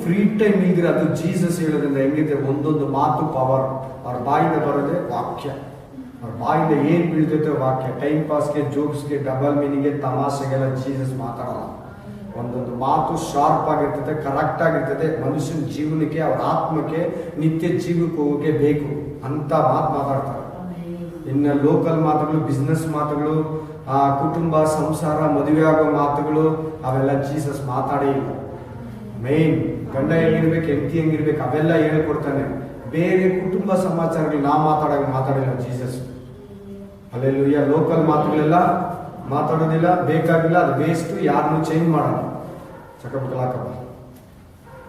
S1: ಫ್ರೀ ಟೈಮ್ ಇಲ್ದಿರ, ಅದು ಜೀಸಸ್ ಹೇಳೋದ್ರಿಂದ ಹೆಂಗಿದೆ? ಒಂದೊಂದು ಮಾತು ಪವರ್. ಅವ್ರ ಬಾಯಿಂದ ಬರೋದೇ ವಾಕ್ಯ. ಅವ್ರ ಬಾಯಿಂದ ಏನ್ ಬೀಳ್ತೈತೆ ವಾಕ್ಯ. ಟೈಮ್ ಪಾಸ್ಗೆ, ಜೋಕ್ಸ್ಗೆ, ಡಬಲ್ ಮೀನಿಂಗ್ಗೆ, ತಮಾಷೆಗೆಲ್ಲ ಜೀಸಸ್ ಮಾತಾಡಲ್ಲ. ಒಂದೊಂದು ಮಾತು ಶಾರ್ಪ್ ಆಗಿರ್ತದೆ, ಕರೆಕ್ಟ್ ಆಗಿರ್ತದೆ. ಮನುಷ್ಯನ ಜೀವನಕ್ಕೆ, ಅವ್ರ ಆತ್ಮಕ್ಕೆ, ನಿತ್ಯ ಜೀವಕ್ಕೆ ಹೋಗೋಕೆ ಬೇಕು ಅಂತ ಮಾತಾಡ್ತಾರೆ. ಇನ್ನು ಲೋಕಲ್ ಮಾತುಗಳು, ಬಿಸ್ನೆಸ್ ಮಾತುಗಳು, ಕುಟುಂಬ, ಸಂಸಾರ, ಮದುವೆ ಆಗೋ ಮಾತುಗಳು, ಅವೆಲ್ಲ ಜೀಸಸ್ ಮಾತಾಡೇ ಇಲ್ಲ. ಮೇನ್ ಗಂಡ ಹೆಂಗಿರ್ಬೇಕು, ಹೆಂಡತಿ ಹೆಂಗಿರ್ಬೇಕು, ಅವೆಲ್ಲ ಹೇಳ್ಕೊಡ್ತಾನೆ. ಬೇರೆ ಕುಟುಂಬ ಸಮಾಚಾರಗಳು ನಾ ಮಾತಾಡಿಲ್ಲ ಜೀಸಸ್. ಅಲ್ಲೆಲ್ಲೂಯ್ಯ. ಲೋಕಲ್ ಮಾತುಗಳೆಲ್ಲ ಮಾತಾಡೋದಿಲ್ಲ, ಬೇಕಾಗಿಲ್ಲ, ಅದು ವೇಸ್ಟ್. ಯಾರನ್ನು ಚೇಂಜ್ ಮಾಡಲ್ಲ. ಚಕ್ಕಬಕ್ಕಲಾಕಪ್ಪ,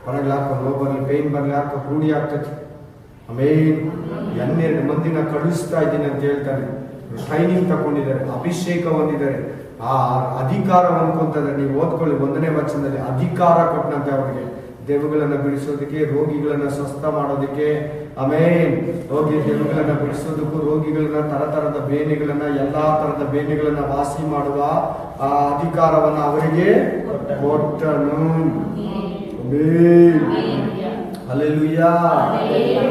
S1: ಹೊರಗೆ ಹಾಕೋ, ನೋವು ಬರಲಿ, ಪೇನ್ ಬರಲಿ, ಹಾಕೋ, ರೂಢಿ ಆಗ್ತೈತಿ. ಆಮೇನ್. 12 ಮಂದಿನ ಕಳಿಸ್ತಾ ಇದ್ದೀನಿ ಅಂತ ಹೇಳ್ತಾನೆ. ಟ್ರೈನಿಂಗ್ ತಗೊಂಡಿದ್ದಾರೆ, ಅಭಿಷೇಕ ಹೊಂದಿದ್ದಾರೆ, ಆ ಅಧಿಕಾರ ಅನ್ಕೊಂತಾರೆ. ನೀವು ಓದ್ಕೊಳ್ಳಿ 1ನೇ ವಚನದಲ್ಲಿ ಅಧಿಕಾರ ಕೊಟ್ಟಂತೆ ಅವ್ರಿಗೆ. ದೇವಗಳನ್ನ ಬಿಡಿಸೋದಕ್ಕೆ, ರೋಗಿಗಳನ್ನ ಸ್ವಸ್ಥ ಮಾಡೋದಕ್ಕೆ, ಆಮೇನ್. ಹೋಗಿ ದೆವ್ವಗಳನ್ನ ಬಿಡಿಸೋದಕ್ಕೂ, ರೋಗಿಗಳನ್ನ, ತರತರದ ಬೇನೆಗಳನ್ನ, ಎಲ್ಲಾ ತರದ ಬೇನೆಗಳನ್ನ ವಾಸಿ ಮಾಡುವ ಆ ಅಧಿಕಾರವನ್ನ ಅವರಿಗೆ ಕೊಟ್ಟನು. ಹಲ್ಲೆಲೂಯಾ.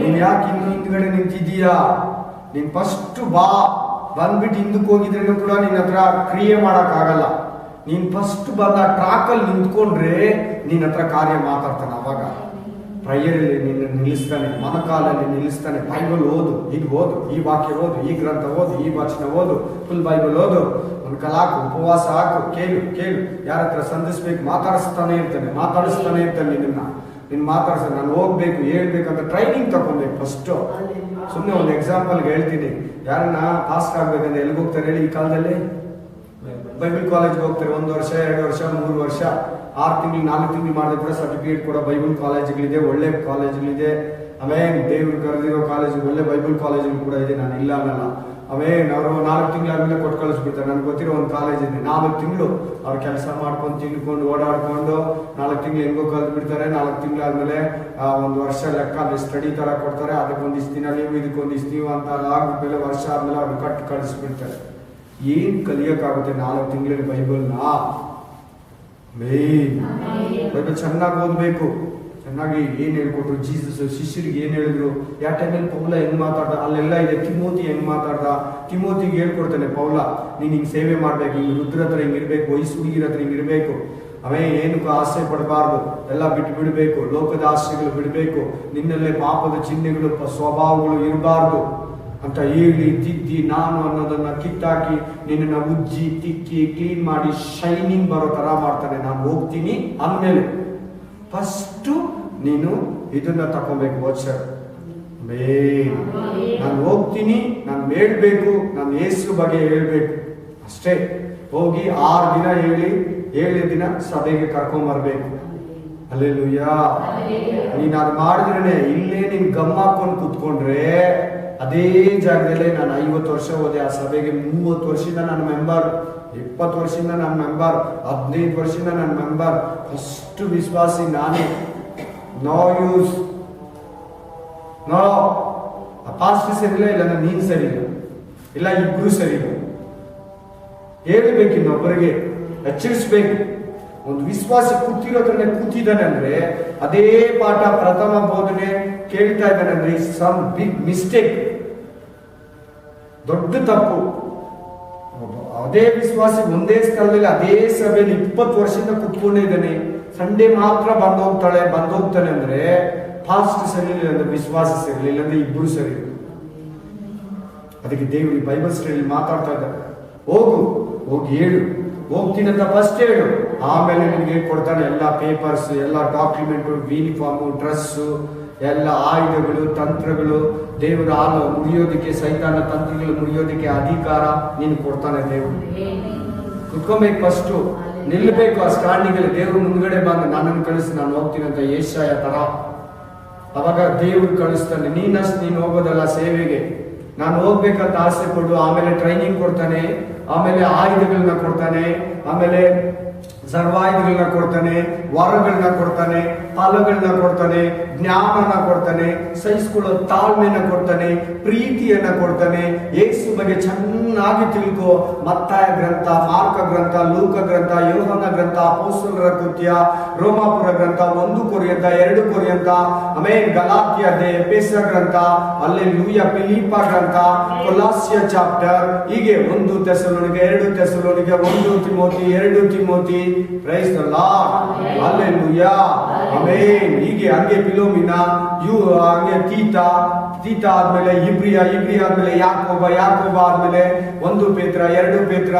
S1: ನೀನ್ ಯಾಕೆ ಇನ್ನು ಹಿಂದ್ಗಡೆ ನಿಂತಿದ್ದೀಯಾ? ನೀನ್ ಫಸ್ಟ್ ಬಂದ್ಬಿಟ್ಟು ಹಿಂದಕ್ಕೆ ಹೋಗಿದ್ರೇನು ಕೂಡ ನಿನ್ನ ಹತ್ರ ಕ್ರಿಯೆ ಮಾಡಕ್ ಆಗಲ್ಲ. ನೀನ್ ಫಸ್ಟ್ ಬಂದ ಟ್ರಾಕ್ ಅಲ್ಲಿ ನಿಂತ್ಕೊಂಡ್ರೆ ನಿನ್ನ ಹತ್ರ ಕಾರ್ಯ ಮಾತಾಡ್ತಾನೆ. ಅವಾಗ ಪ್ರಯರಲ್ಲಿ ನಿನ್ನ ನಿಲ್ಲಿಸ್ತಾನೆ, ಮೊಣಕಾಲಲ್ಲಿ ನಿಲ್ಲಿಸ್ತಾನೆ. ಬೈಬಲ್ ಓದು, ಈಗ ಓದು, ಈ ವಾಕ್ಯ ಓದು, ಈ ಗ್ರಂಥ ಓದು, ಈ ವಚನ ಓದು, ಫುಲ್ ಬೈಬಲ್ ಓದು, ಮೊಣಕಾಲು ಹಾಕು, ಉಪವಾಸ ಹಾಕು, ಕೇಳು ಕೇಳು. ಯಾರ ಹತ್ರ ಸಂಧಿಸ್ಬೇಕು, ಮಾತಾಡಿಸ್ತಾನೆ ಇರ್ತಾನೆ ನಿನ್ನ ಮಾತಾಡ್ಸ್ತಾನೆ. ನಾನು ಹೋಗ್ಬೇಕು, ಹೇಳ್ಬೇಕಂತ ಟ್ರೈನಿಂಗ್ ತಗೊಬೇಕು ಫಸ್ಟ್. ಸುಮ್ಮನೆ ಒಂದು ಎಕ್ಸಾಂಪಲ್ಗೆ ಹೇಳ್ತೀನಿ. ಯಾರನ್ನ ಪಾಸ್ಟ್ ಆಗ್ಬೇಕಂದ್ರೆ ಎಲ್ಲಿಗೆ ಹೋಗ್ತಾರೆ ಹೇಳಿ? ಈ ಕಾಲದಲ್ಲಿ ಬೈಬಲ್ ಕಾಲೇಜ್ಗೆ ಹೋಗ್ತಾರೆ. 1 ವರ್ಷ, 2 ವರ್ಷ, 3 ವರ್ಷ, 6 ತಿಂಗಳು, 4 ತಿಂಗಳು ಮಾಡಿದ್ರೆ ಕೂಡ ಸರ್ಟಿಫಿಕೇಟ್ ಕೊಡೋ ಬೈಬಲ್ ಕಾಲೇಜ್ಗಳಿದೆ, ಒಳ್ಳೆ ಕಾಲೇಜ್ಗಳಿದೆ. ಆಮೇಲೆ ದೇವ್ರು ಕರೆದಿರೋ ಕಾಲೇಜ್, ಒಳ್ಳೆ ಬೈಬಲ್ ಕಾಲೇಜ್ಗಳು ಕೂಡ ಇದೆ, ನಾನು ಇಲ್ಲ ಅನ್ನಲ್ಲ. ಆಮೇಲೆ ಅವರು 4 ತಿಂಗಳಾದ್ಮೇಲೆ ಕೊಟ್ಟು ಕಳಿಸ್ಬಿಡ್ತಾರೆ. ನನ್ಗೆ ಗೊತ್ತಿರೋ ಒಂದು ಕಾಲೇಜ್ ಇದೆ, 4 ತಿಂಗಳು ಅವ್ರು ಕೆಲಸ ಮಾಡ್ಕೊಂಡು ತಿನ್ಕೊಂಡು ಓಡಾಡ್ಕೊಂಡು 4 ತಿಂಗಳು ಹೆಂಗೋ ಕಲ್ತು ಬಿಡ್ತಾರೆ. 4 ತಿಂಗಳಾದ್ಮೇಲೆ 1 ವರ್ಷ ಲೆಕ್ಕ ಅಲ್ಲಿ ಸ್ಟಡಿ ತರ ಕೊಡ್ತಾರೆ. ಅದಕ್ಕೊಂದಿಷ್ಟು ದಿನ ನೀವು, ಇದಕ್ಕೊಂದಿಷ್ಟು ನೀವು ಅಂತ ಆದ್ಮೇಲೆ ವರ್ಷ ಆದ್ಮೇಲೆ ಅವ್ರು ಕಟ್ಟು ಕಳಿಸ್ಬಿಡ್ತಾರೆ. ಏನ್ ಕಲಿಯಕ್ಕಾಗುತ್ತೆ 4 ತಿಂಗಳಲ್ಲಿ ಬೈಬಲ್ನ? ಬೈಬಲ್ ಚೆನ್ನಾಗಿ ಓದ್ಬೇಕು. ಚೆನ್ನಾಗಿ ಏನ್ ಹೇಳ್ಕೊಟ್ರು ಜೀಸಸ್, ಶಿಷ್ಯರಿಗೆ ಏನ್ ಹೇಳಿದ್ರು, ಯಾವ ಟೈಮಲ್ಲಿ ಪೌಲ ಹೆಂಗ್ ಮಾತಾಡ್ದ ಅಲ್ಲೆಲ್ಲ ಇದೆ. ತಿಮೋತಿ ಹೆಂಗ್ ಮಾತಾಡ್ದ, ತಿಮೋತಿಗೆ ಹೇಳ್ಕೊಡ್ತಾನೆ ಪೌಲ, ನೀನ್ ಹಿಂಗ್ ಸೇವೆ ಮಾಡ್ಬೇಕು, ಹಿಂಗ್ ರುದ್ರ ಹತ್ರ ಹಿಂಗ್ ಇರ್ಬೇಕು, ವಯಸ್ಸು ಹುಡುಗಿರ ಹತ್ರ ಹಿಂಗ್ ಇರ್ಬೇಕು. ಅವೇ ಏನಕ್ಕೂ ಆಸೆ ಪಡಬಾರ್ದು, ಎಲ್ಲ ಬಿಟ್ಟು ಬಿಡಬೇಕು, ಲೋಕದ ಆಸೆಗಳು ಬಿಡಬೇಕು, ನಿನ್ನಲ್ಲೇ ಪಾಪದ ಚಿಹ್ನೆಗಳು, ಸ್ವಭಾವಗಳು ಇರಬಾರ್ದು ಅಂತ ಹೇಳಿ ತಿದ್ದಿ, ನಾನು ಅನ್ನೋದನ್ನ ಕಿತ್ತಾಕಿ ನಿನ್ನ ಉಜ್ಜಿ ತಿಕ್ಕಿ ಕ್ಲೀನ್ ಮಾಡಿ ಶೈನಿಂಗ್ ಬರೋ ತರ ಮಾಡ್ತಾನೆ. ನಾನು ಹೋಗ್ತೀನಿ ಅಂದ್ಮೇಲೆ ಫಸ್ಟ್ ನೀನು ಇದನ್ನ ತಗೋಬೇಕು. ವಚನ ನಾನು ಹೋಗ್ತೀನಿ, ನಾನು ಹೇಳ್ಬೇಕು, ನಾನು ಯೇಸು ಬಗ್ಗೆ ಹೇಳ್ಬೇಕು ಅಷ್ಟೇ. ಹೋಗಿ 6 ದಿನ ಹೇಳಿ 7ನೇ ದಿನ ಸಭೆಗೆ ಕರ್ಕೊಂಡ್ ಬರ್ಬೇಕು. ಹಲ್ಲೆಲೂಯಾ. ನೀನ್ ಅದು ಮಾಡಿದ್ರೆ, ಇಲ್ಲೇ ನೀನ್ ಗಮ್ಮ ಹಾಕೊಂಡು ಕುತ್ಕೊಂಡ್ರೆ, ಅದೇ ಜಾಗದಲ್ಲೇ ನಾನು 50 ವರ್ಷ ಹೋದೆ ಆ ಸಭೆಗೆ, 30 ವರ್ಷದಿಂದ ನನ್ನ ಮೆಂಬರ್, 20 ವರ್ಷದಿಂದ ನನ್ನ ಮೆಂಬರ್, 15 ವರ್ಷದಿಂದ ನನ್ನ ಮೆಂಬರ್. ಫಸ್ಟ್ ವಿಶ್ವಾಸಿ ನಾನೇ. No use, no. ಪಾಸ್ಟರ್ ಸರಿಯಿಲ್ಲ, ಇಲ್ಲ ನೀನ್ ಸರಿಯಿಲ್ಲ, ಇಲ್ಲ ಇಬ್ರು ಸರಿಯಿಲ್ಲ. ಹೇಳ್ಬೇಕು, ಇನ್ನೊಬ್ಬರಿಗೆ ಎಚ್ಚರಿಸ್ಬೇಕು. ಒಂದು ವಿಶ್ವಾಸ ಕೂತಿರೋದ್ರನ್ನೇ ಕೂತಿದ್ದಾನೆ ಅಂದ್ರೆ, ಅದೇ ಪಾಠ ಪ್ರಥಮ ಬೋಧನೆ ಕೇಳ್ತಾ ಇದ್ದಾನೆ ಅಂದ್ರೆ ಸಮ್ ಬಿಗ್ ಮಿಸ್ಟೇಕ್, ದೊಡ್ಡ ತಪ್ಪು. ಅದೇ ವಿಶ್ವಾಸ ಒಂದೇ ಸ್ಥಳದಲ್ಲಿ ಅದೇ ಸಭೆಯಲ್ಲಿ 20 ವರ್ಷದಿಂದ ಕುತ್ಕೊಂಡೇ ಇದ್ದಾನೆ. ಸಂಡೇ ಮಾತ್ರ ಬಂದೋಗ್ತಾನೆ ಅಂದ್ರೆ ಫಾಸ್ಟ್ ಸರಿಯಿಲ್ಲ, ಅಂದ್ರೆ ವಿಶ್ವಾಸ ಸರಿಯಿಲ್ಲ, ಅಂದ್ರೆ ಇಬ್ರು ಸರಿ. ಅದಕ್ಕೆ ದೇವರು ಬೈಬಲ್ ಸ್ಟಡಿಯಲ್ಲಿ ಮಾತಾಡ್ತಾ ಇದ್ದಾರೆ. ಹೋಗಿ ಹೇಳು, ಹೋಗ್ತೀನಿ ಅಂತ ಫಸ್ಟ್ ಹೇಳು, ಆಮೇಲೆ ನಿಮ್ಗೆ ಕೊಡ್ತಾನೆ ಎಲ್ಲ ಪೇಪರ್ಸ್, ಎಲ್ಲ ಡಾಕ್ಯುಮೆಂಟ್, ಯೂನಿಫಾರ್ಮು, ಡ್ರೆಸ್ಸು, ಎಲ್ಲ ಆಯುಧಗಳು, ತಂತ್ರಗಳು, ದೇವರ ಹಾಲು ಮುರಿಯೋದಕ್ಕೆ, ಸೈತಾನ ತಂತ್ರಗಳು ಮುರಿಯೋದಕ್ಕೆ ಅಧಿಕಾರ ನೀನು ಕೊಡ್ತಾನೆ ದೇವರು. ಕುತ್ಕೊಬೇಕು, ಫಸ್ಟು ನಿಲ್ಬೇಕು ಆ ಸ್ಟಾಂಡಿಂಗಲ್ಲಿ. ದೇವ್ರು ಮುಂದ್ಗಡೆ ಬಂದು ನನ್ನನ್ನು ಕಳಿಸಿ ನಾನು ಹೋಗ್ತೀನಿ ಅಂತ ಯೆಶಾಯ ತರ. ಅವಾಗ ದೇವ್ರು ಕಳಿಸ್ತಾನೆ. ನೀನು ಹೋಗೋದಲ್ಲ ಸೇವೆಗೆ, ನಾನು ಹೋಗ್ಬೇಕಂತ ಆಸೆ ಪಡು. ಆಮೇಲೆ ಟ್ರೈನಿಂಗ್ ಕೊಡ್ತಾನೆ, ಆಮೇಲೆ ಆಯುಧಗಳನ್ನ ಕೊಡ್ತಾನೆ, ಆಮೇಲೆ ಸರ್ವಾಯುಧಗಳನ್ನ ಕೊಡ್ತಾನೆ, ವರಗಳನ್ನ ಕೊಡ್ತಾನೆ, ಫಲಗಳನ್ನ ಕೊಡ್ತಾನೆ, ಜ್ಞಾನನ ಕೊಡ್ತಾನೆ, ಸಹಿಸ್ಕೊಳ್ಳೋ ತಾಳ್ಮೆನ ಕೊಡ್ತಾನೆ, ಪ್ರೀತಿಯನ್ನ ಕೊಡ್ತಾನೆ. ಯೇಸು ಬಗ್ಗೆ ಚೆನ್ನಾಗಿ ತಿಳ್ಕೊ. ಮತ್ತಾಯ ಗ್ರಂಥ, ಮಾರ್ಕ ಗ್ರಂಥ, ಲೂಕ ಗ್ರಂಥ, ಯೋಹನ ಗ್ರಂಥ, ಅಪೊಸ್ತಲರ ಕೃತ್ಯ, ರೋಮಾಪುರ ಗ್ರಂಥ, 1 ಕೊರಿಂಥ, 2 ಕೊರಿಂಥ, ಆಮೇಲೆ ಗಲಾತ್ಯ, ಎಫೆಸ ಗ್ರಂಥ, ಹಲ್ಲೆಲೂಯ, ಫಿಲಿಪ್ಪ ಗ್ರಂಥ, ಕೊಲಾಸ್ಯ ಚಾಪ್ಟರ್, ಹೀಗೆ 1 ಥೆಸಲೋನಿಕೆ, 2 ಥೆಸಲೋನಿಕೆ, 1 Timothy, 2 Timothy. Price the lord. Hallelujah. Amen. ಹೀಗೆ ಹಂಗೆ ಫಿಲೋಮಿನಾ, ಹಂಗೆ ತೀತ ಆದ್ಮೇಲೆ ಇಬ್ರಿ ಆದ್ಮೇಲೆ ಯಾಕೋಬ ಆದ್ಮೇಲೆ 1 ಪೇತ್ರ, 2 ಪೇತ್ರ,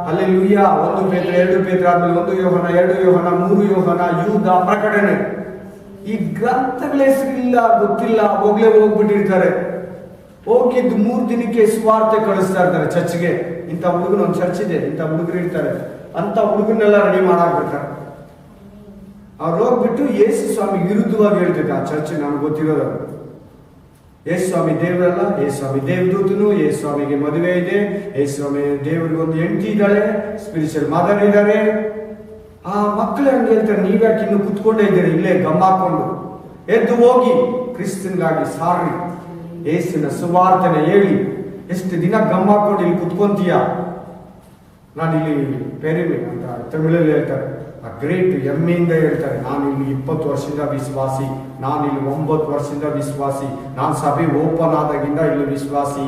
S1: ಹಲ್ಲೆಲೂಯಾ. 1 ಪೇತ್ರ, 2 ಪೇತ್ರ ಆದ್ಮೇಲೆ 1 ಯೋಹನ, 2 ಯೋಹನ, 3 ಯೋಹನ, ಯೂದ, ಪ್ರಕಟಣೆ. ಈ ಗ್ರಂಥಗಳ ಹೆಸರಿಲ್ಲ, ಗೊತ್ತಿಲ್ಲ, ಹೋಗ್ಬಿಟ್ಟಿರ್ತಾರೆ. ಹೋಗಿದ್ದು 3 ದಿನಕ್ಕೆ ಸ್ವಾರ್ಥ ಕಳಿಸ್ತಾ ಇರ್ತಾರೆ ಚರ್ಚ್ಗೆ. ಇಂಥ ಹುಡುಗನ ಒಂದು ಚರ್ಚ್ ಇದೆ, ಇಂಥ ಹುಡುಗರು ಇರ್ತಾರೆ ಅಂತ ಹುಡುಗನ್ನೆಲ್ಲ ರೆಡಿ ಮಾಡಾಕ್ಬಿಡ್ತಾರೆ. ಅವ್ರು ಹೋಗ್ಬಿಟ್ಟು ಯೇಸು ಸ್ವಾಮಿ ವಿರುದ್ಧವಾಗಿ ಹೇಳ್ಬೇಕು ಆ ಚರ್ಚ್. ನಮ್ಗೆ ಗೊತ್ತಿರೋದು, ಯೇಸು ಸ್ವಾಮಿ ದೇವರಲ್ಲ, ಯೇಸು ಸ್ವಾಮಿ ದೇವದೂತನು, ಯೇಸು ಸ್ವಾಮಿಗೆ ಮದುವೆ ಇದೆ, ಯೇಸು ಸ್ವಾಮಿ ದೇವರಿಗೆ ಒಂದು ಹೆಂಡತಿ ಇದ್ದಾಳೆ, ಸ್ಪಿರಿಚುವಲ್ ಮದರ್ ಇದ್ದಾರೆ. ಆ ಮಕ್ಕಳು ಹಂಗೆ ಹೇಳ್ತಾರೆ, ನೀವ್ಯಾಕೆ ಇನ್ನು ಕುತ್ಕೊಂಡೇ ಇದ್ದೀರಿ ಇಲ್ಲೇ ಗಮ್ಮ ಹಾಕೊಂಡು? ಎದ್ದು ಹೋಗಿ ಕ್ರಿಸ್ತನ್ಗಾಗಿ ಸಾರಿ ಯೇಸುವಿನ ಸುವಾರ್ತೆನ ಹೇಳಿ ಎಷ್ಟು ದಿನ ಗಮ್ ಹಾಕೊಂಡು ಇಲ್ಲಿ ಕುತ್ಕೊಂತೀಯ? ನಾನು ಇಲ್ಲಿ ಪೇರಿಮೆ ಅಂತ ತಮಿಳಲ್ಲಿ ಹೇಳ್ತಾರೆ, ಆ ಗ್ರೇಟ್ ಹೆಮ್ಮೆಯಿಂದ ಹೇಳ್ತಾರೆ, ನಾನು ಇಲ್ಲಿ 20 ವರ್ಷದಿಂದ ವಿಶ್ವಾಸಿ, ನಾನು ಇಲ್ಲಿ 9 ವರ್ಷದಿಂದ ವಿಶ್ವಾಸಿ, ನಾನು ಸಭೆ ಓಪನ್ ಆದಾಗಿಂದ ಇಲ್ಲಿ ವಿಶ್ವಾಸಿ.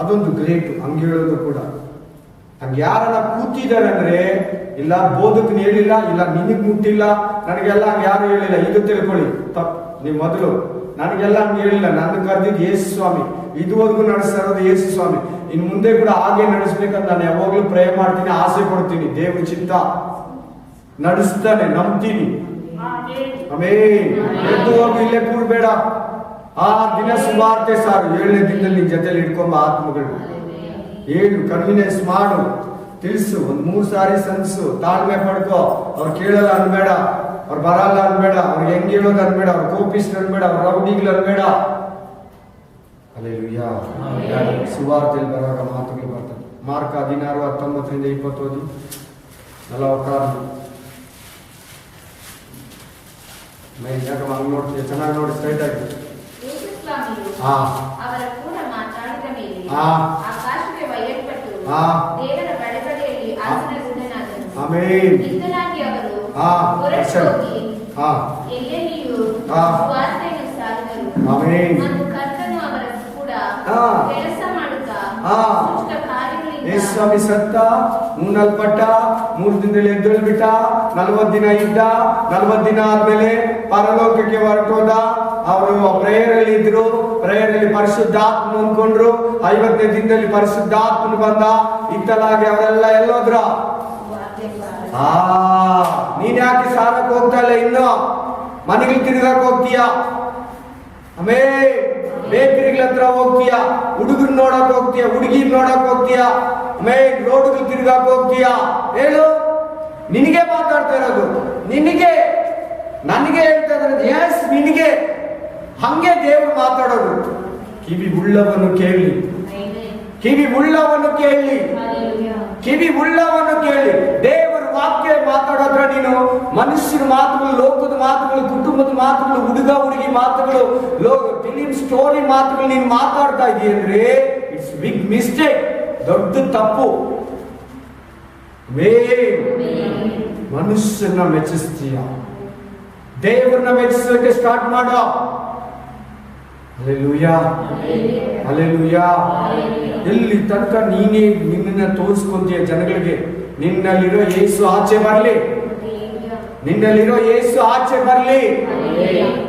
S1: ಅದೊಂದು ಗ್ರೇಟ್. ಹಂಗೆ ಹೇಳೋದು ಕೂಡ ಹಂಗೆ ಯಾರನ್ನ ಕೂತಿದ್ದಾರೆ ಅಂದ್ರೆ, ಇಲ್ಲ ಬೋಧಕನ ಹೇಳಿಲ್ಲ, ಇಲ್ಲ ನಿನಗ್ ಮುಟ್ಟಿಲ್ಲ, ನನಗೆಲ್ಲ ಹಂಗೆ ಯಾರು ಹೇಳಿಲ್ಲ. ಇದು ತಿಳ್ಕೊಳ್ಳಿ ನೀವು ಮೊದಲು, ನನಗೆಲ್ಲ ಹಂಗೆ ಹೇಳಿಲ್ಲ. ನನ್ನ ಕರೆದಿದ್ದು ಯೇಸು ಸ್ವಾಮಿ, ಇದುವರೆಗೂ ನಡೆಸ್ತಾ ಇರೋದು ಯೇಸು ಸ್ವಾಮಿ. ಇನ್ನು ಮುಂದೆ ಕೂಡ ಹಾಗೆ ನಡೆಸ್ಬೇಕಂತ ನಾನು ಯಾವಾಗ್ಲೂ ಪ್ರೇ ಮಾಡ್ತೀನಿ, ಆಸೆ ಪಡ್ತೀನಿ. ದೇವ್ರ ಚಿತ್ತ ನಡೆಸ್ತಾನೆ, ನಂಬ್ತೀನಿ. ಆಮೇನ್. ಎದ್ದು ಹೋಗಿ ಇಲ್ಲೇ ಕೂಡ್ಬೇಡ. ಆ ದಿನ ಸುವಾರ್ತೆ ಸಾರು. 7ನೇ ದಿನದಲ್ಲಿ ನಿನ್ ಜೊತೆಲಿ ಇಟ್ಕೊಂಬ ಆತ್ಮಗಳು. ಹೇಳು, ಕನ್ವಿನೆನ್ಸ್ ಮಾಡು, ತಿಳಿಸು, 1-3 ಸಾರಿ ಸನ್ಸು, ತಾಳ್ಮೆ ಪಡ್ಕೋ. ಅವ್ರು ಕೇಳಲ್ಲ ಅನ್ಬೇಡ, ಅವ್ರು ಬರಲ್ಲ ಅನ್ಬೇಡ, ಅವ್ರಿಗೆ ಹೆಂಗ್ ಹೇಳೋದು ಅನ್ಬೇಡ, ಅವ್ರು ಕೋಪಿಸ್ಟ್ ಅನ್ಬೇಡ, ಅವ್ರ ರೌಡಿಗಳು ಅನ್ಬೇಡ. ಹಲ್ಲೆಲೂಯಾ. ಸುವಾರ್ತೆಯಲ್ಲಿ ಬರುವಾಗ ಮಾತುಗಳು ಬರ್ತದೆ. ಮಾರ್ಕ 16:19-20 ಓದಿ. 46 ಹಂಗ್ ನೋಡ್ತೀಯ, ಚೆನ್ನಾಗಿ ನೋಡಿ, ಸ್ಟ್ರೈಟ್ ಆಗಿ.
S2: ಅವರ ಕೂಡ ಮಾತಾಡಿದ ಮೇಲೆ
S1: ಹಾ.
S2: ಆಕಾಶಕ್ಕೆ ಒಯ್ಯಲ್ಪಟ್ಟು
S1: ಹಾ.
S2: ದೇವರ ಬಡಗಡೆಯಲ್ಲಿ ಆಸನಗುಂಡನಾದನು.
S1: ಆಮೆನ್.
S2: ಇದನ್ನಾಗಿ ಅವರು
S1: ಹಾ.
S2: ಹೊರಟು ಹೋಗಿ
S1: ಹಾ.
S2: ಎಲ್ಲೆಲ್ಲಿಯೂ
S1: ಹಾ.
S2: ಸುವಾರ್ತೆಯನ್ನು ಸಾರಿದರು.
S1: ಆಮೆನ್.
S2: ಮತ್ತು ಕರ್ತನು ಅವರ ಕೂಡ
S1: ಹಾ.
S2: ಕೆಲಸ ಮಾಡುತ್ತಾ
S1: ಹಾ.
S2: ದುಷ್ಟ ಕಾರ್ಯಗಳಿಂದ
S1: ಯೇಸು ಸ್ವಾಮಿ ಸತ್ತ, ಮೂನಲ್ಪಟ್ಟ, 3 ದಿನದಲ್ಲಿ ಎದ್ದೇಳ್ಬಿಟ್ಟ, 40 ದಿನ ಇದ್ದ. 40 ದಿನ ಆದ್ಮೇಲೆ ಪರಲೋಕಕ್ಕೆ ಹೊರಟೋದ. ಅವರು ಪ್ರೇಯರ್ ಅಲ್ಲಿ ಇದ್ರು. ಪ್ರೇಯರ್ ಅಲ್ಲಿ ಪರಿಶುದ್ಧಾತ್ಮ ಅಂದ್ಕೊಂಡ್ರು. 50ನೇ ದಿನದಲ್ಲಿ ಪರಿಶುದ್ಧಾತ್ಮನ ಬಂದ. ಇತ್ತಲಾಗಿ ಅವರೆಲ್ಲ ಎಲ್ಲೋದ್ರ? ನೀನ್ ಯಾಕೆ ಸಾರಕ್ಕೆ ಹೋಗ್ತಾ ಇಲ್ಲ? ಇನ್ನು ಮನೆಗೆ ತಿರುಗಕ್ಕೆ ಹೋಗ್ತೀಯ? ಆಮೇಲೆ ಬೇಕರಿಗಳ ಹತ್ರ ಹೋಗ್ತೀಯ, ಹುಡುಗರು ನೋಡಕ್ ಹೋಗ್ತೀಯ, ಹುಡುಗಿರ್ ನೋಡಕ್ ಹೋಗ್ತೀಯ, ಆಮೇಲೆ ರೋಡ್ಗಳು ತಿರುಗಕ್ ಹೋಗ್ತೀಯ. ಹೇಳು, ನಿನಗೆ ಮಾತಾಡ್ತಾ ಇರೋದು, ನಿನಗೆ, ನನಗೆ ಹೇಳ್ತಾ ಇರೋದು. ಎಸ್, ನಿನಗೆ. ಹಂಗೆ ದೇವರು ಮಾತಾಡೋದು. ಕಿವಿ ಉಳ್ಳವನು ಕೇಳಿ, ಕಿವಿ ಉಳ್ಳವನು ಕೇಳಿ, ಕಿವಿ ಉಳ್ಳವನು ಕೇಳಿ. ದೇವರ ವಾಕ್ಯ ಮಾತಾಡೋದ್ರ ನೀನು ಮನುಷ್ಯರ ಮಾತುಗಳು, ಲೋಕದ ಮಾತುಗಳು, ಕುಟುಂಬದ ಮಾತುಗಳು, ಹುಡುಗ ಹುಡುಗಿ ಮಾತುಗಳು, ಫಿಲಿಂ ಸ್ಟೋರಿ ಮಾತುಗಳು ನೀನು ಮಾತಾಡ್ತಾ ಇದೀಯ ಅಂದ್ರೆ ಇಟ್ಸ್ ಬಿಗ್ ಮಿಸ್ಟೇಕ್, ದೊಡ್ಡ ತಪ್ಪು. ಮನುಷ್ಯನ ಮೆಚ್ಚಿಸ್ತೀಯ, ದೇವರನ್ನ ಮೆಚ್ಚಿಸೋಕೆ ಸ್ಟಾರ್ಟ್ ಮಾಡೋ. Hallelujah, hallelujah. ಎಲ್ಲಿ ತನಕ ನೀನೇ ನಿನ್ನನ್ನ ತೋರಿಸ್ಕೊಂತೀಯ ಜನಗಳಿಗೆ? ನಿನ್ನಲ್ಲಿರೋ ಯೇಸು ಆಚೆ ಬರಲಿ, ನಿನ್ನಲ್ಲಿರೋ ಯೇಸು ಆಚೆ ಬರಲಿ.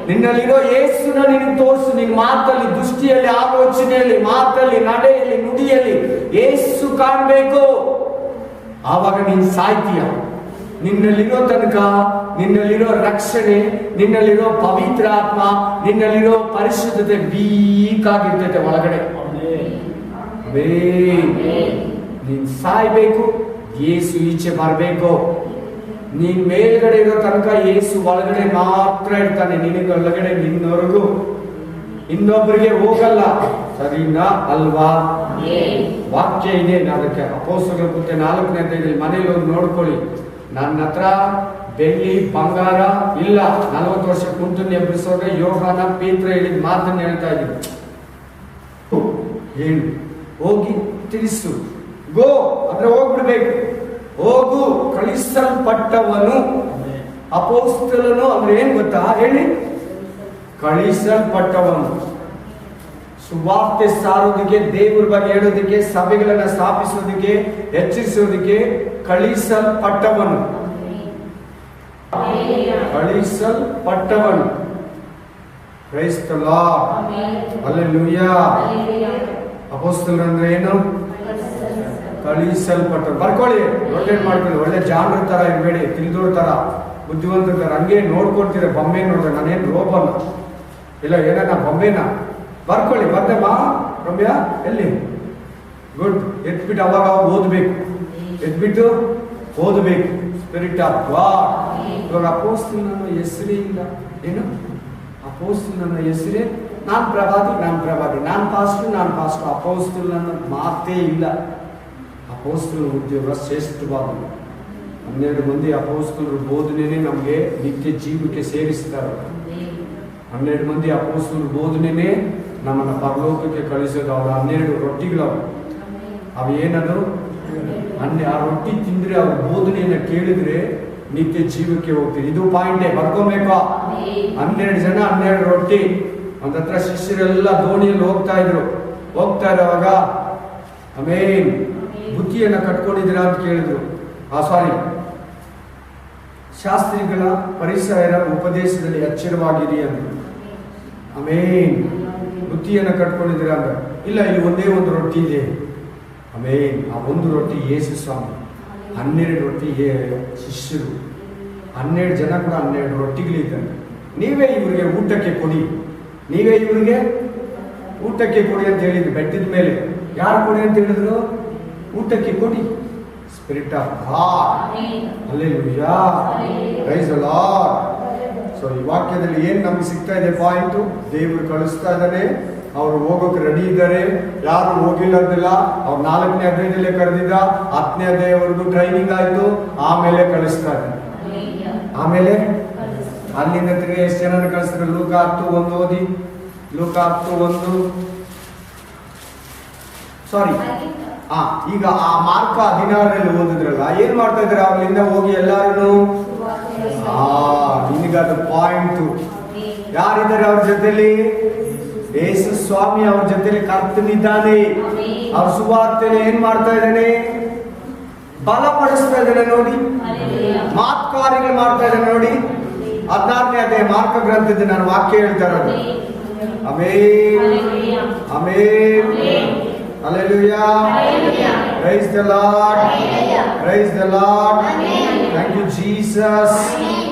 S1: ನಿನ್ನಲ್ಲಿರೋ ಯೇಸುನ ನಿನಗೆ ತೋರಿಸು. ನಿನ್ನ ಮಾತಲ್ಲಿ, ದೃಷ್ಟಿಯಲ್ಲಿ, ಆಲೋಚನೆಯಲ್ಲಿ, ಮಾತಲ್ಲಿ, ನಡೆಯಲ್ಲಿ, ನುಡಿಯಲ್ಲಿ ಯೇಸು ಕಾಣಬೇಕು. ಆವಾಗ ನೀನ್ ಸಾಯ್ತೀಯ. ನಿನ್ನಲ್ಲಿರೋ ತನಕ, ನಿನ್ನಲ್ಲಿರೋ ರಕ್ಷಣೆ, ನಿನ್ನಲ್ಲಿರೋ ಪವಿತ್ರ ಆತ್ಮ, ನಿನ್ನಲ್ಲಿರೋ ಪರಿಶುದ್ಧತೆ ವೀಕ್ ಆಗಿರ್ತೈತೆ ಒಳಗಡೆ. ನೀನ್ ಸಾಯ್ಬೇಕು, ಯೇಸು ಈಚೆ ಬರಬೇಕು. ನೀನ್ ಮೇಲ್ಗಡೆ ಇರೋ ತನಕ ಯೇಸು ಒಳಗಡೆ ಮಾತ್ರ ಇರ್ತಾನೆ, ನಿನಗೆ ಒಳಗಡೆ ನಿನ್ನವರೆಗೂ ಇನ್ನೊಬ್ಬರಿಗೆ ಹೋಗಲ್ಲ. ಸರಿನಾ ಅಲ್ವಾ? ವಾಕ್ಯ ಇದೆ. ಅದಕ್ಕೆ ಅಪೊಸ್ತಲರ ಕೃತ್ಯ 4ನೇ ಅಧ್ಯಾಯದಲ್ಲಿ ಮನೇಲಿ ಹೋಗಿ ನೋಡ್ಕೊಳ್ಳಿ. ನನ್ನ ಹತ್ರ ಬೆಳ್ಳಿ ಬಂಗಾರ ಇಲ್ಲ. 40 ವರ್ಷ ಕುಂತನ್ನು ಎಬ್ಬರಿಸೋಗ ಯೋಹಾನ ಪೇತ್ರ ಹೇಳಿದ ಮಾತನ್ನು ಹೇಳ್ತಾ ಇದ್ದೀನಿ. ಹೇಳು, ಹೋಗಿ ತಿಳಿಸು. ಗೋ ಅಂದ್ರೆ ಹೋಗ್ಬಿಡ್ಬೇಕು. ಹೋಗು, ಕಳಿಸಲ್ಪಟ್ಟವನು. ಅಪೊಸ್ತಲನು ಅಂದ್ರೆ ಏನ್ ಗೊತ್ತಾ ಹೇಳಿ? ಕಳಿಸಲ್ಪಟ್ಟವನು. ಸುವಾರ್ತೆ ಸಾರೋದಕ್ಕೆ, ದೇವರ ಬಗ್ಗೆ ಹೇಳೋದಕ್ಕೆ, ಸಭೆಗಳನ್ನ ಸ್ಥಾಪಿಸೋದಕ್ಕೆ, ಎಚ್ಚರಿಸೋದಕ್ಕೆ ಕಳಿಸಲ್ಪಟ್ಟವನು. ಕಳಿಸಲ್ಪಟ್ಟವನು. Praise the Lord. ಹಲ್ಲೆಲೂಯಾ. ಅಪೊಸ್ತಲರು ಅಂದ್ರೆ ಏನು? ಕಳಿಸಲ್ಪಟ್ಟರು. ಬರ್ಕೊಳ್ಳಿ, ರೊಟೇಟ್ ಮಾಡ್ಕೊಳ್ಳಿ. ಒಳ್ಳೆ ಜಾಣರ ತರ ಇರಬೇಡಿ, ತಿಳಿದೋರ್ ತರ, ಬುದ್ಧಿವಂತರ ತರ. ಹಂಗೆ ನೋಡ್ಕೊಡ್ತೀರ. ಬೊಮ್ಮೆ ನೋಡ್ರೆ ನಾನೇನು ರೋಬನ ಇಲ್ಲ, ಏನ ಬೊಮ್ಮೆನ? ಬರ್ಕೊಳ್ಳಿ. ಬರ್ದಮ್ಮ ರಮ್ಯಾ, ಎಲ್ಲಿ? ಗುಡ್. ಎತ್ಬಿಟ್ಟು ಅವಾಗ ಓದ್ಬೇಕು, ಎದ್ಬಿಟ್ಟು ಓದಬೇಕು. Spirit of god. ಇವಾಗ ಅಪೊಸ್ತಲ ನನ್ನ ಹೆಸರೇ ಇಲ್ಲ. ಏನು ಅಪೊಸ್ತಲ ನನ್ನ ಹೆಸರೇ? ನಾನ್ ಪ್ರವಾದಿ, ನಾನ್ ಪಾಸ್ಟರ್. ಅಪೊಸ್ತಲ ನನ್ನ ಮಾತೇ ಇಲ್ಲ. ಅಪೊಸ್ತಲರ ಉದ್ಯೋಗ ಶ್ರೇಷ್ಠವಾದದ್ದು. 12 ಮಂದಿ ಅಪೊಸ್ತಲರ ಬೋಧನೆನೇ ನಮಗೆ ನಿತ್ಯ ಜೀವಕ್ಕೆ ಸೇರಿಸ್ತಾರೆ. 12 ಮಂದಿ ಅಪೊಸ್ತಲರ ಬೋಧನೆನೇ ನಮ್ಮನ್ನು ಪರಲೋಕಕ್ಕೆ ಕಳಿಸೋದು ಅವ್ರ 12 ರೊಟ್ಟಿಗಳವು. ಅವು ಏನದು? ಆ ರೊಟ್ಟಿ ತಿಂದ್ರೆ ಅವ್ರ ಬೋಧನೆಯನ್ನು ಕೇಳಿದ್ರೆ ನಿತ್ಯ ಜೀವಕ್ಕೆ ಹೋಗ್ತೀರಿ. ಇದು ಪಾಯಿಂಟೇ, ಬರ್ಕೊಬೇಕು. 12 ಜನ 12 ರೊಟ್ಟಿ. ಒಂದತ್ರ ಶಿಷ್ಯರೆಲ್ಲ ದೋಣಿಯಲ್ಲಿ ಹೋಗ್ತಾ ಇರುವಾಗ ಆಮೇನ್ ಬುತ್ತಿಯನ್ನು ಕಟ್ಕೊಂಡಿದ್ದೀರಾ ಅಂತ ಕೇಳಿದ್ರು. ಶಾಸ್ತ್ರಿಗಳ ಪರಿಸರ ಉಪದೇಶದಲ್ಲಿ ಎಚ್ಚರವಾಗಿರಿ ಅಂದ್ರು. ಆಮೇನ್ ಬುತ್ತಿಯನ್ನು ಕಟ್ಕೊಂಡಿದ್ದೀರಾ ಅಂದ್ರೆ ಇಲ್ಲ, ಇಲ್ಲಿ ಒಂದೇ ಒಂದು ರೊಟ್ಟಿ ಇದೆ. ಆಮೇನ್ ಆ ಒಂದು ರೊಟ್ಟಿ ಯೇಸು ಸ್ವಾಮಿ, 12 ರೊಟ್ಟಿ ಶಿಷ್ಯರು, 12 ಜನ ಕೂಡ 12 ರೊಟ್ಟಿಗಳಿದ್ದಾರೆ. ನೀವೇ ಇವರಿಗೆ ಊಟಕ್ಕೆ ಕೊಡಿ, ನೀವೇ ಇವರಿಗೆ ಊಟಕ್ಕೆ ಕೊಡಿ ಅಂತ ಹೇಳಿದ್ರು. ಬೆಟ್ಟದ ಮೇಲೆ ಯಾರು ಕೊಡಿ ಅಂತ ಹೇಳಿದ್ರು? ಊಟಕ್ಕೆ ಕೊಡಿ. Spirit of God, hallelujah, praise the Lord. So ಈ ವಾಕ್ಯದಲ್ಲಿ ಏನ್ ನಮ್ಗೆ ಸಿಗ್ತಾ ಇದೆ ಪಾಯಿಂಟು? ದೇವರು ಕಳಿಸ್ತಾ ಇದ್ದಾನೆ, ಅವರು ಹೋಗೋಕೆ ರೆಡಿ ಇದ್ದಾರೆ. ಯಾರು ಹೋಗಿಲ್ಲ ಅಂದಿಲ್ಲ. ಅವ್ರು 4ನೇ ಅಧ್ಯಾಯದಲ್ಲೇ ಕರೆದಿದ್ದ, 10ನೇ ಅಧ್ಯಾಯವರೆಗೂ ಟ್ರೈನಿಂಗ್ ಆಯ್ತು, ಆಮೇಲೆ ಕಳಿಸ್ತಾ ಇದ್ದಾರೆ. ಆಮೇಲೆ ಅಲ್ಲಿಂದ ತಿರುಗಿ ಎಷ್ಟು ಜನನ ಕಳಿಸ್ತಾರೆ? ಲೂಕ 10:1 ಓದಿ. ಲೂಕ 10:1 ಸಾರಿ ಈಗ ಆ ಮಾರ್ಕ 16ರಲ್ಲಿ ಓದಿದ್ರಲ್ಲ, ಏನ್ ಮಾಡ್ತಾ ಇದ್ದಾರೆ? ಅಲ್ಲಿಂದ ಹೋಗಿ ಎಲ್ಲಾರು ನಿನಗದು ಪಾಯಿಂಟ್. ಯಾರಿದ್ದಾರೆ ಅವ್ರ ಜೊತೆಲಿ? ಯೇಸು ಸ್ವಾಮಿ ಅವ್ರ ಜೊತೆಲಿ ಕರ್ತನಿದ್ದಾನೆ. ಅವ್ರ ಸುವಾರ್ತೆಯಲ್ಲಿ ಏನ್ ಮಾಡ್ತಾ ಇದ್ದಾನೆ? ಬಲಪಡಿಸ್ತಾ ಇದ್ದಾನೆ ನೋಡಿ, ಮಾತ್ಕಾರ್ಯಗಳು ಮಾಡ್ತಾ ಇದ್ದಾನೆ ನೋಡಿ. 16ನೇ ಅಧ್ಯಾಯ ಮಾರ್ಕ ಗ್ರಂಥದ ನಾನು ವಾಕ್ಯ ಹೇಳ್ತಾ ಇರೋದು. Amen, amen, hallelujah, praise the Lord, praise the Lord, thank you Jesus.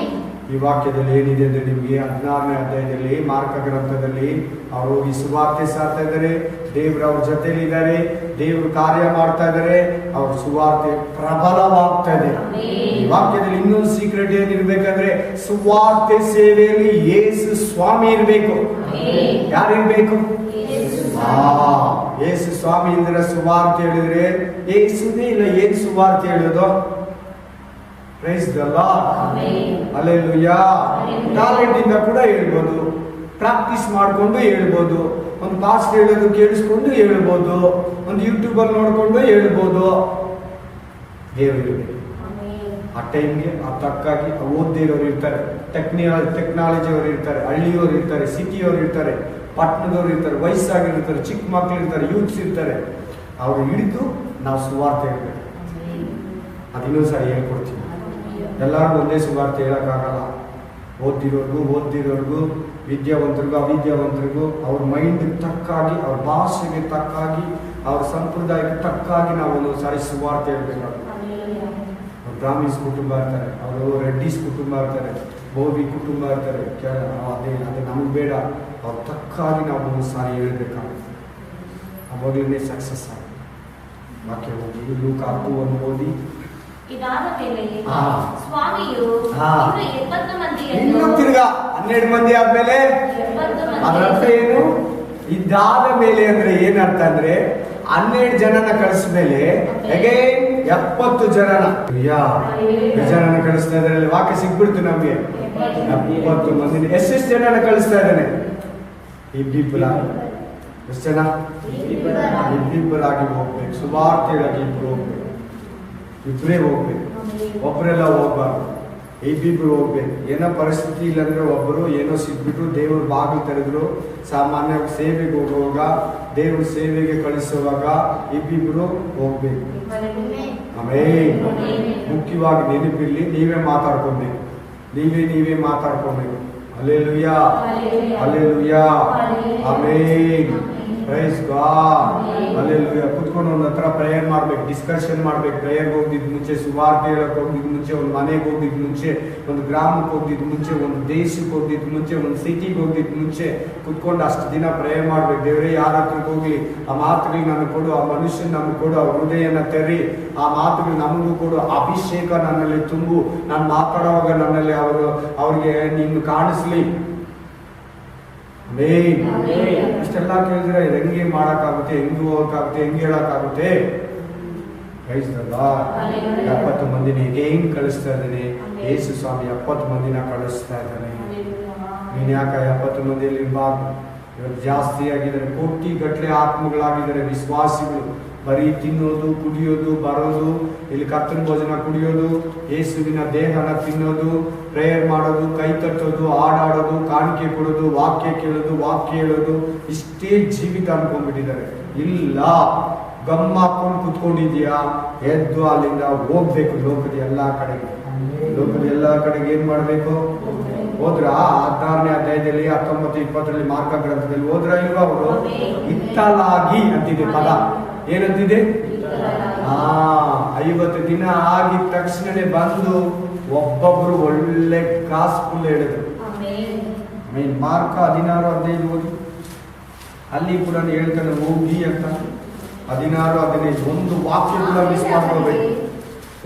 S1: ಈ ವಾಕ್ಯದಲ್ಲಿ ಏನಿದೆ ಅಂದ್ರೆ ನಿಮಗೆ 16ನೇ ಅಧ್ಯಾಯದಲ್ಲಿ ಮಾರ್ಕ ಗ್ರಂಥದಲ್ಲಿ ಅವರು ಹೋಗಿ ಸುವಾರ್ತೆ ಸಾರ್ತಾ ಇದ್ದಾರೆ. ದೇವರು ಅವ್ರ ಜೊತೆಲಿ ಇದ್ದಾರೆ, ದೇವರು ಕಾರ್ಯ ಮಾಡ್ತಾ ಇದ್ದಾರೆ, ಅವ್ರ ಸುವಾರ್ತೆ ಪ್ರಬಲವಾಗ್ತಾ ಇದೆ. ಈ ವಾಕ್ಯದಲ್ಲಿ ಇನ್ನೊಂದು ಸೀಕ್ರೆಟ್ ಏನಿರ್ಬೇಕಂದ್ರೆ, ಸುವಾರ್ತೆ ಸೇವೆಯಲ್ಲಿ ಯೇಸು ಸ್ವಾಮಿ ಇರ್ಬೇಕು. ಯಾರಿರ್ಬೇಕು? ಯೇಸು ಸ್ವಾಮಿ ಇಂದ್ರ ಸುವಾರ್ತೆ ಹೇಳಿದ್ರೆ ಯೇಸುನೇ ಇಲ್ಲ, ಏನ್ ಸುವಾರ್ತೆ ಹೇಳೋದು? Praise the Lord, hallelujah. Talent ಇಂದ ಕೂಡ ಹೇಳ್ಬೋದು, ಪ್ರಾಕ್ಟೀಸ್ ಮಾಡ್ಕೊಂಡು ಹೇಳ್ಬೋದು, ಒಂದು ಪಾಸ್ಟ್ ಹೇಳೋದು ಕೇಳಿಸ್ಕೊಂಡು ಹೇಳ್ಬೋದು, ಒಂದು ಯೂಟ್ಯೂಬ್ ಅಲ್ಲಿ ನೋಡ್ಕೊಂಡು ಹೇಳ್ಬೋದು. ದೇವರು ಆ ಟೈಮ್ಗೆ ಆ ತಕ್ಕಾಗಿ ಓದಿರೋರು ಇರ್ತಾರೆ, ಟೆಕ್ನಾಲಜಿ ಅವರು ಇರ್ತಾರೆ, ಹಳ್ಳಿಯವರು ಇರ್ತಾರೆ, ಸಿಟಿಯವರು ಇರ್ತಾರೆ, ಪಟ್ಟಣದವ್ರು ಇರ್ತಾರೆ, ವಯಸ್ಸಾಗಿರ್ತಾರೆ, ಚಿಕ್ಕ ಮಕ್ಕಳು ಇರ್ತಾರೆ, ಯೂತ್ಸ್ ಇರ್ತಾರೆ. ಅವ್ರು ಹಿಡಿದು ನಾವು ಸುವಾರ್ತೆ ಹೇಳ್ಬೇಕು. ಅದಿನ್ನೊಂದು ಸಾರಿ ಹೇಳ್ಕೊಡ್ತೀವಿ. ಎಲ್ಲರಿಗೂ ಒಂದೇ ಸುವಾರ್ತೆ ಹೇಳೋಕ್ಕಾಗಲ್ಲ. ಓದಿರೋರ್ಗೂ ವಿದ್ಯಾವಂತರಿಗೂ ಅವಿದ್ಯಾವಂತರಿಗೂ ಅವ್ರ ಮೈಂಡ್ ತಕ್ಕಾಗಿ, ಅವ್ರ ಭಾಷೆಗೆ ತಕ್ಕಾಗಿ, ಅವ್ರ ಸಂಪ್ರದಾಯಕ್ಕೆ ತಕ್ಕಾಗಿ ನಾವು ಒಂದೊಂದು ಸಾರಿ ಸುವಾರ್ತೆ ಹೇಳ್ಬೇಕಾಗುತ್ತೆ. ಅವ್ರು ಬ್ರಾಹ್ಮಿನ್ಸ್ ಕುಟುಂಬ ಇರ್ತಾರೆ, ಅವರು ರೆಡ್ಡಿಸ್ ಕುಟುಂಬ ಇರ್ತಾರೆ, ಬೋವಿ ಕುಟುಂಬ ಇರ್ತಾರೆ. ಅದೇ ನಮಗೆ ಬೇಡ, ಅವ್ರ ತಕ್ಕಾಗಿ ನಾವು ಒಂದು ಸಾರಿ ಹೇಳ್ಬೇಕಾಗುತ್ತೆ. ಅವಾಗಲೇ ಸಕ್ಸಸ್ ಆಗುತ್ತೆ. ವಾಕ್ಯ ಓದಿ, ಲೂಕ 10:1 ಓದಿ.
S2: ಇದಾದ ಮೇಲೆ ಸ್ವಾಮಿಯು
S1: ಇನ್ನು ತಿರ್ಗಾ 12 ಮಂದಿ ಆದ್ಮೇಲೆ ಅದರ ಅರ್ಥ ಏನು? ಇದಾದ ಮೇಲೆ ಅಂದ್ರೆ ಏನರ್ಥ ಅಂದ್ರೆ 12 ಜನನ ಕಳಿಸ್ಮೇಲೆ ಹೇಗೆ 70 ಜನನ ಕಳಿಸ್ತಾ ಇದ್ದಾರೆ. ವಾಕ್ಯ ಸಿಗ್ಬಿಡ್ತು ನಮ್ಗೆ. 70 ಮಂದಿ. ಎಷ್ಟೆಷ್ಟು ಜನನ ಕಳಿಸ್ತಾ ಇದ್ದಾನೆ? ಇಬ್ಬಿಬ್ಬರಾಗಿ. ಎಷ್ಟು ಜನ? ಇಬ್ಬಿಬ್ಬರಾಗಿ ಹೋಗ್ಬೇಕು. ಸುವಾರ್ತೆಯಾಗಿ ಇಬ್ರು ಹೋಗ್ಬೇಕು. ಇಬ್ಬರೇ ಹೋಗ್ಬೇಕು, ಒಬ್ಬರೆಲ್ಲ ಹೋಗ್ಬಾರ್ದು. ಇಬ್ಬಿಬ್ರು ಹೋಗ್ಬೇಕು. ಏನೋ ಪರಿಸ್ಥಿತಿ ಇಲ್ಲಾಂದ್ರೆ ಒಬ್ಬರು ಏನೋ ಸಿಗ್ಬಿಟ್ರು, ದೇವ್ರ ಬಾಗಿಲು ತೆರೆದ್ರು, ಸಾಮಾನ್ಯವಾಗಿ ಸೇವೆಗೆ ಹೋಗುವಾಗ, ದೇವ್ರ ಸೇವೆಗೆ ಕಳಿಸುವಾಗ ಇಬ್ಬಿಬ್ರು ಹೋಗ್ಬೇಕು. ಆಮೇನ್. ಮುಖ್ಯವಾಗಿ ನೆನಪಿರ್ಲಿ, ನೀವೇ ಮಾತಾಡ್ಕೊಬೇಕು, ನೀವೇ ಮಾತಾಡ್ಕೊಬೇಕು. ಹಲ್ಲೆಲೂಯಾ, ಹಲ್ಲೆಲೂಯಾ, ಆಮೇನ್, ಪ್ರೈಸ್ ಗಾಡ್, ಹಲ್ಲೆಲೂಯಾ. ಕುತ್ಕೊಂಡು ಒಂದು ಹತ್ರ ಪ್ರೇಯರ್ ಮಾಡ್ಬೇಕು, ಡಿಸ್ಕಷನ್ ಮಾಡ್ಬೇಕು. ಪ್ರೇಯರ್ಗೆ ಹೋಗಿದ್ದು ಮುಂಚೆ, ಸುವಾರ್ತೆ ಹೇಳಕ್ಕೆ ಹೋಗಿದ್ದು ಮುಂಚೆ, ಒಂದು ಮನೆಗೆ ಹೋಗಿದ್ದು ಮುಂಚೆ, ಒಂದು ಗ್ರಾಮಕ್ಕೆ ಹೋಗಿದ್ದು ಮುಂಚೆ, ಒಂದು ದೇಶಕ್ಕೆ ಹೋಗಿದ್ದು ಮುಂಚೆ, ಒಂದು ಸಿಟಿಗೆ ಹೋಗಿದ್ದು ಮುಂಚೆ ಕುತ್ಕೊಂಡು ಅಷ್ಟು ದಿನ ಪ್ರೇಯರ್ ಮಾಡ್ಬೇಕು. ದೇವರೇ ಯಾರ ಹತ್ರಕ್ಕೆ ಹೋಗ್ಲಿ, ಆ ಮಾತುಗಳು ನನಗೆ ಕೊಡು, ಆ ಮನುಷ್ಯನ ನಮಗೆ ಕೊಡು, ಅವ್ರ ಹೃದಯನ ತೆರಿ, ಆ ಮಾತುಗಳು ನಮಗೂ ಕೊಡು, ಅಭಿಷೇಕ ನನ್ನಲ್ಲಿ ತುಂಬು, ನಾನು ಮಾತಾಡುವಾಗ ನನ್ನಲ್ಲಿ ಅವ್ರಿಗೆ ನೀನು ಕಾಣಿಸ್ಲಿ. ಇಷ್ಟೆಲ್ಲ ಕೇಳಿದ್ರೆ ಹೆಂಗೆ ಮಾಡಕ್ಕಾಗುತ್ತೆ, ಹೆಂಗೆ ಹೋಗಕ್ಕಾಗುತ್ತೆ, ಹೆಂಗೆ ಹೇಳಕ್ಕಾಗುತ್ತೆ? 70 ಮಂದಿನ ಹೇಗೆ ಕಳಿಸ್ತಾ ಇದ್ದಾನೆ ಯೇಸು ಸ್ವಾಮಿ. 70 ಮಂದಿನ ಕಳಿಸ್ತಾ ಇದ್ದಾನೆ. ನೀನ್ ಯಾಕೆ 70 ಮಂದಿಯಲ್ಲಿ ಇರಬಾರ್ದು? ಇವತ್ತು ಜಾಸ್ತಿ ಆಗಿದ್ದಾರೆ, ಕೋಟಿ ಗಟ್ಟಲೆ ಆತ್ಮಗಳಾಗಿದ್ದಾರೆ ವಿಶ್ವಾಸಿಗಳು. ಬರೀ ತಿನ್ನೋದು, ಕುಡಿಯೋದು, ಬರೋದು, ಇಲ್ಲಿ ಕರ್ತನ ಭೋಜನ ಕುಡಿಯೋದು, ಯೇಸುವಿನ ದೇಹನ ತಿನ್ನೋದು, ಪ್ರೇಯರ್ ಮಾಡೋದು, ಕೈ ತಟ್ಟೋದು, ಹಾಡಾಡೋದು, ಕಾಣಿಕೆ ಕೊಡೋದು, ವಾಕ್ಯ ಕೇಳೋದು, ವಾಕ್ಯ ಹೇಳೋದು, ಇಷ್ಟೇ ಜೀವಿತ ಅನ್ಕೊಂಡ್ಬಿಟ್ಟಿದ್ದಾರೆ. ಇಲ್ಲ, ಗಮ್ಮ ಹಾಕೊಂಡು ಕುತ್ಕೊಂಡಿದ್ಯಾ, ಎದ್ದು ಅಲ್ಲಿಂದ ಹೋಗ್ಬೇಕು ಲೋಕದ ಎಲ್ಲಾ ಕಡೆಗೆ. ಲೋಕದ ಎಲ್ಲಾ ಕಡೆಗೆ ಏನ್ ಮಾಡ್ಬೇಕು? ಹೋದ್ರ 16ನೇ ಅಧ್ಯಾಯದಲ್ಲಿ 19-20 ಮಾರ್ಕ ಗ್ರಂಥದಲ್ಲಿ ಹೋದ್ರ ಇಲ್ವಾ? ಅವರು ಇತ್ತಲಾಗಿ ಅಂತಿದೆ ಪದ. ಏನಂತಿದೆ? 50 ದಿನ ಆಗಿದ ತಕ್ಷಣನೇ ಬಂದು ಒಬ್ಬೊಬ್ರು ಒಳ್ಳೆ ಗಾಸ್ಪಲ್ ಹೇಳಿದ್ರು. ಮಾರ್ಕ 16-15 ಓದಿ, ಅಲ್ಲಿ ಕೂಡ ಹೇಳ್ತಾನೆ ಹೋಗಿ ಅಂತ. 16-15 ಒಂದು ವಾಕ್ಯ ಕೂಡ ಮಿಸ್ ಮಾಡ್ಕೋಬೇಕು.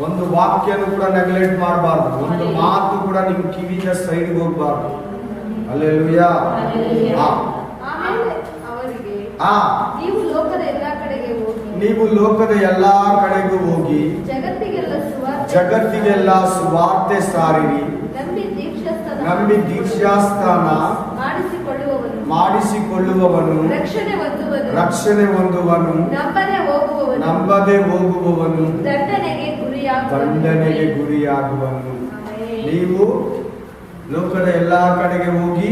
S1: ಒಂದು ವಾಕ್ಯನು ಕೂಡ ನೆಗ್ಲೆಕ್ಟ್ ಮಾಡಬಾರ್ದು. ಒಂದು ಮಾತು ಕೂಡ ನಿಮ್ ಕಿವಿಯ ಸೈಡ್ಗೆ ಹೋಗ್ಬಾರ್ದು. ಹಲ್ಲೆಲೂಯಾ.
S3: ನೀವು ಲೋಕದ ಎಲ್ಲಾ ಕಡೆಗೆ ಹೋಗಿ
S1: ಜಗತ್ತಿಗೆಲ್ಲ ಸುವಾರ್ತೆ ಸಾರಿರಿ. ನಂಬಿ ದೀಕ್ಷಾಸ್ಥಾನ ಮಾಡಿಸಿಕೊಳ್ಳುವವನು ರಕ್ಷಣೆ ಹೊಂದುವನು, ನಂಬದೆ ಹೋಗುವವನು ದಂಡನೆಗೆ ಗುರಿಯಾಗುವನು. ನೀವು ಲೋಕದ ಎಲ್ಲಾ ಕಡೆಗೆ ಹೋಗಿ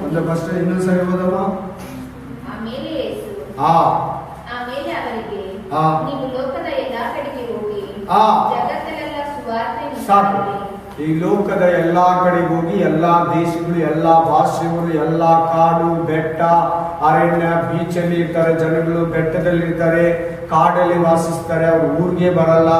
S1: ಒಂದು ಫಸ್ಟ್ ಇನ್ನೊಂದು ಸರಿ ಹೋದವ.
S2: ನೀವು ಲೋಕದ ಎಲ್ಲಾ ಕಡೆಗೆ ಹೋಗಿ ಜಗತ್ತಲ್ಲೆಲ್ಲ ಸುವಾರ್ತೆ
S1: ಸಾಕು. ಈ ಲೋಕದ ಎಲ್ಲಾ ಕಡೆಗೆ ಹೋಗಿ ಎಲ್ಲಾ ದೇಶಗಳು, ಎಲ್ಲಾ ಭಾಷೆಗಳು, ಎಲ್ಲಾ ಕಾಡು ಬೆಟ್ಟ ಅರಣ್ಯ, ಬೀಚಲ್ಲಿ ಇರ್ತಾರೆ ಜನಗಳು, ಬೆಟ್ಟದಲ್ಲಿ ಇರ್ತಾರೆ, ಕಾಡಲ್ಲಿ ವಾಸಿಸ್ತಾರೆ. ಅವ್ರು ಊರಿಗೆ ಬರಲ್ಲ.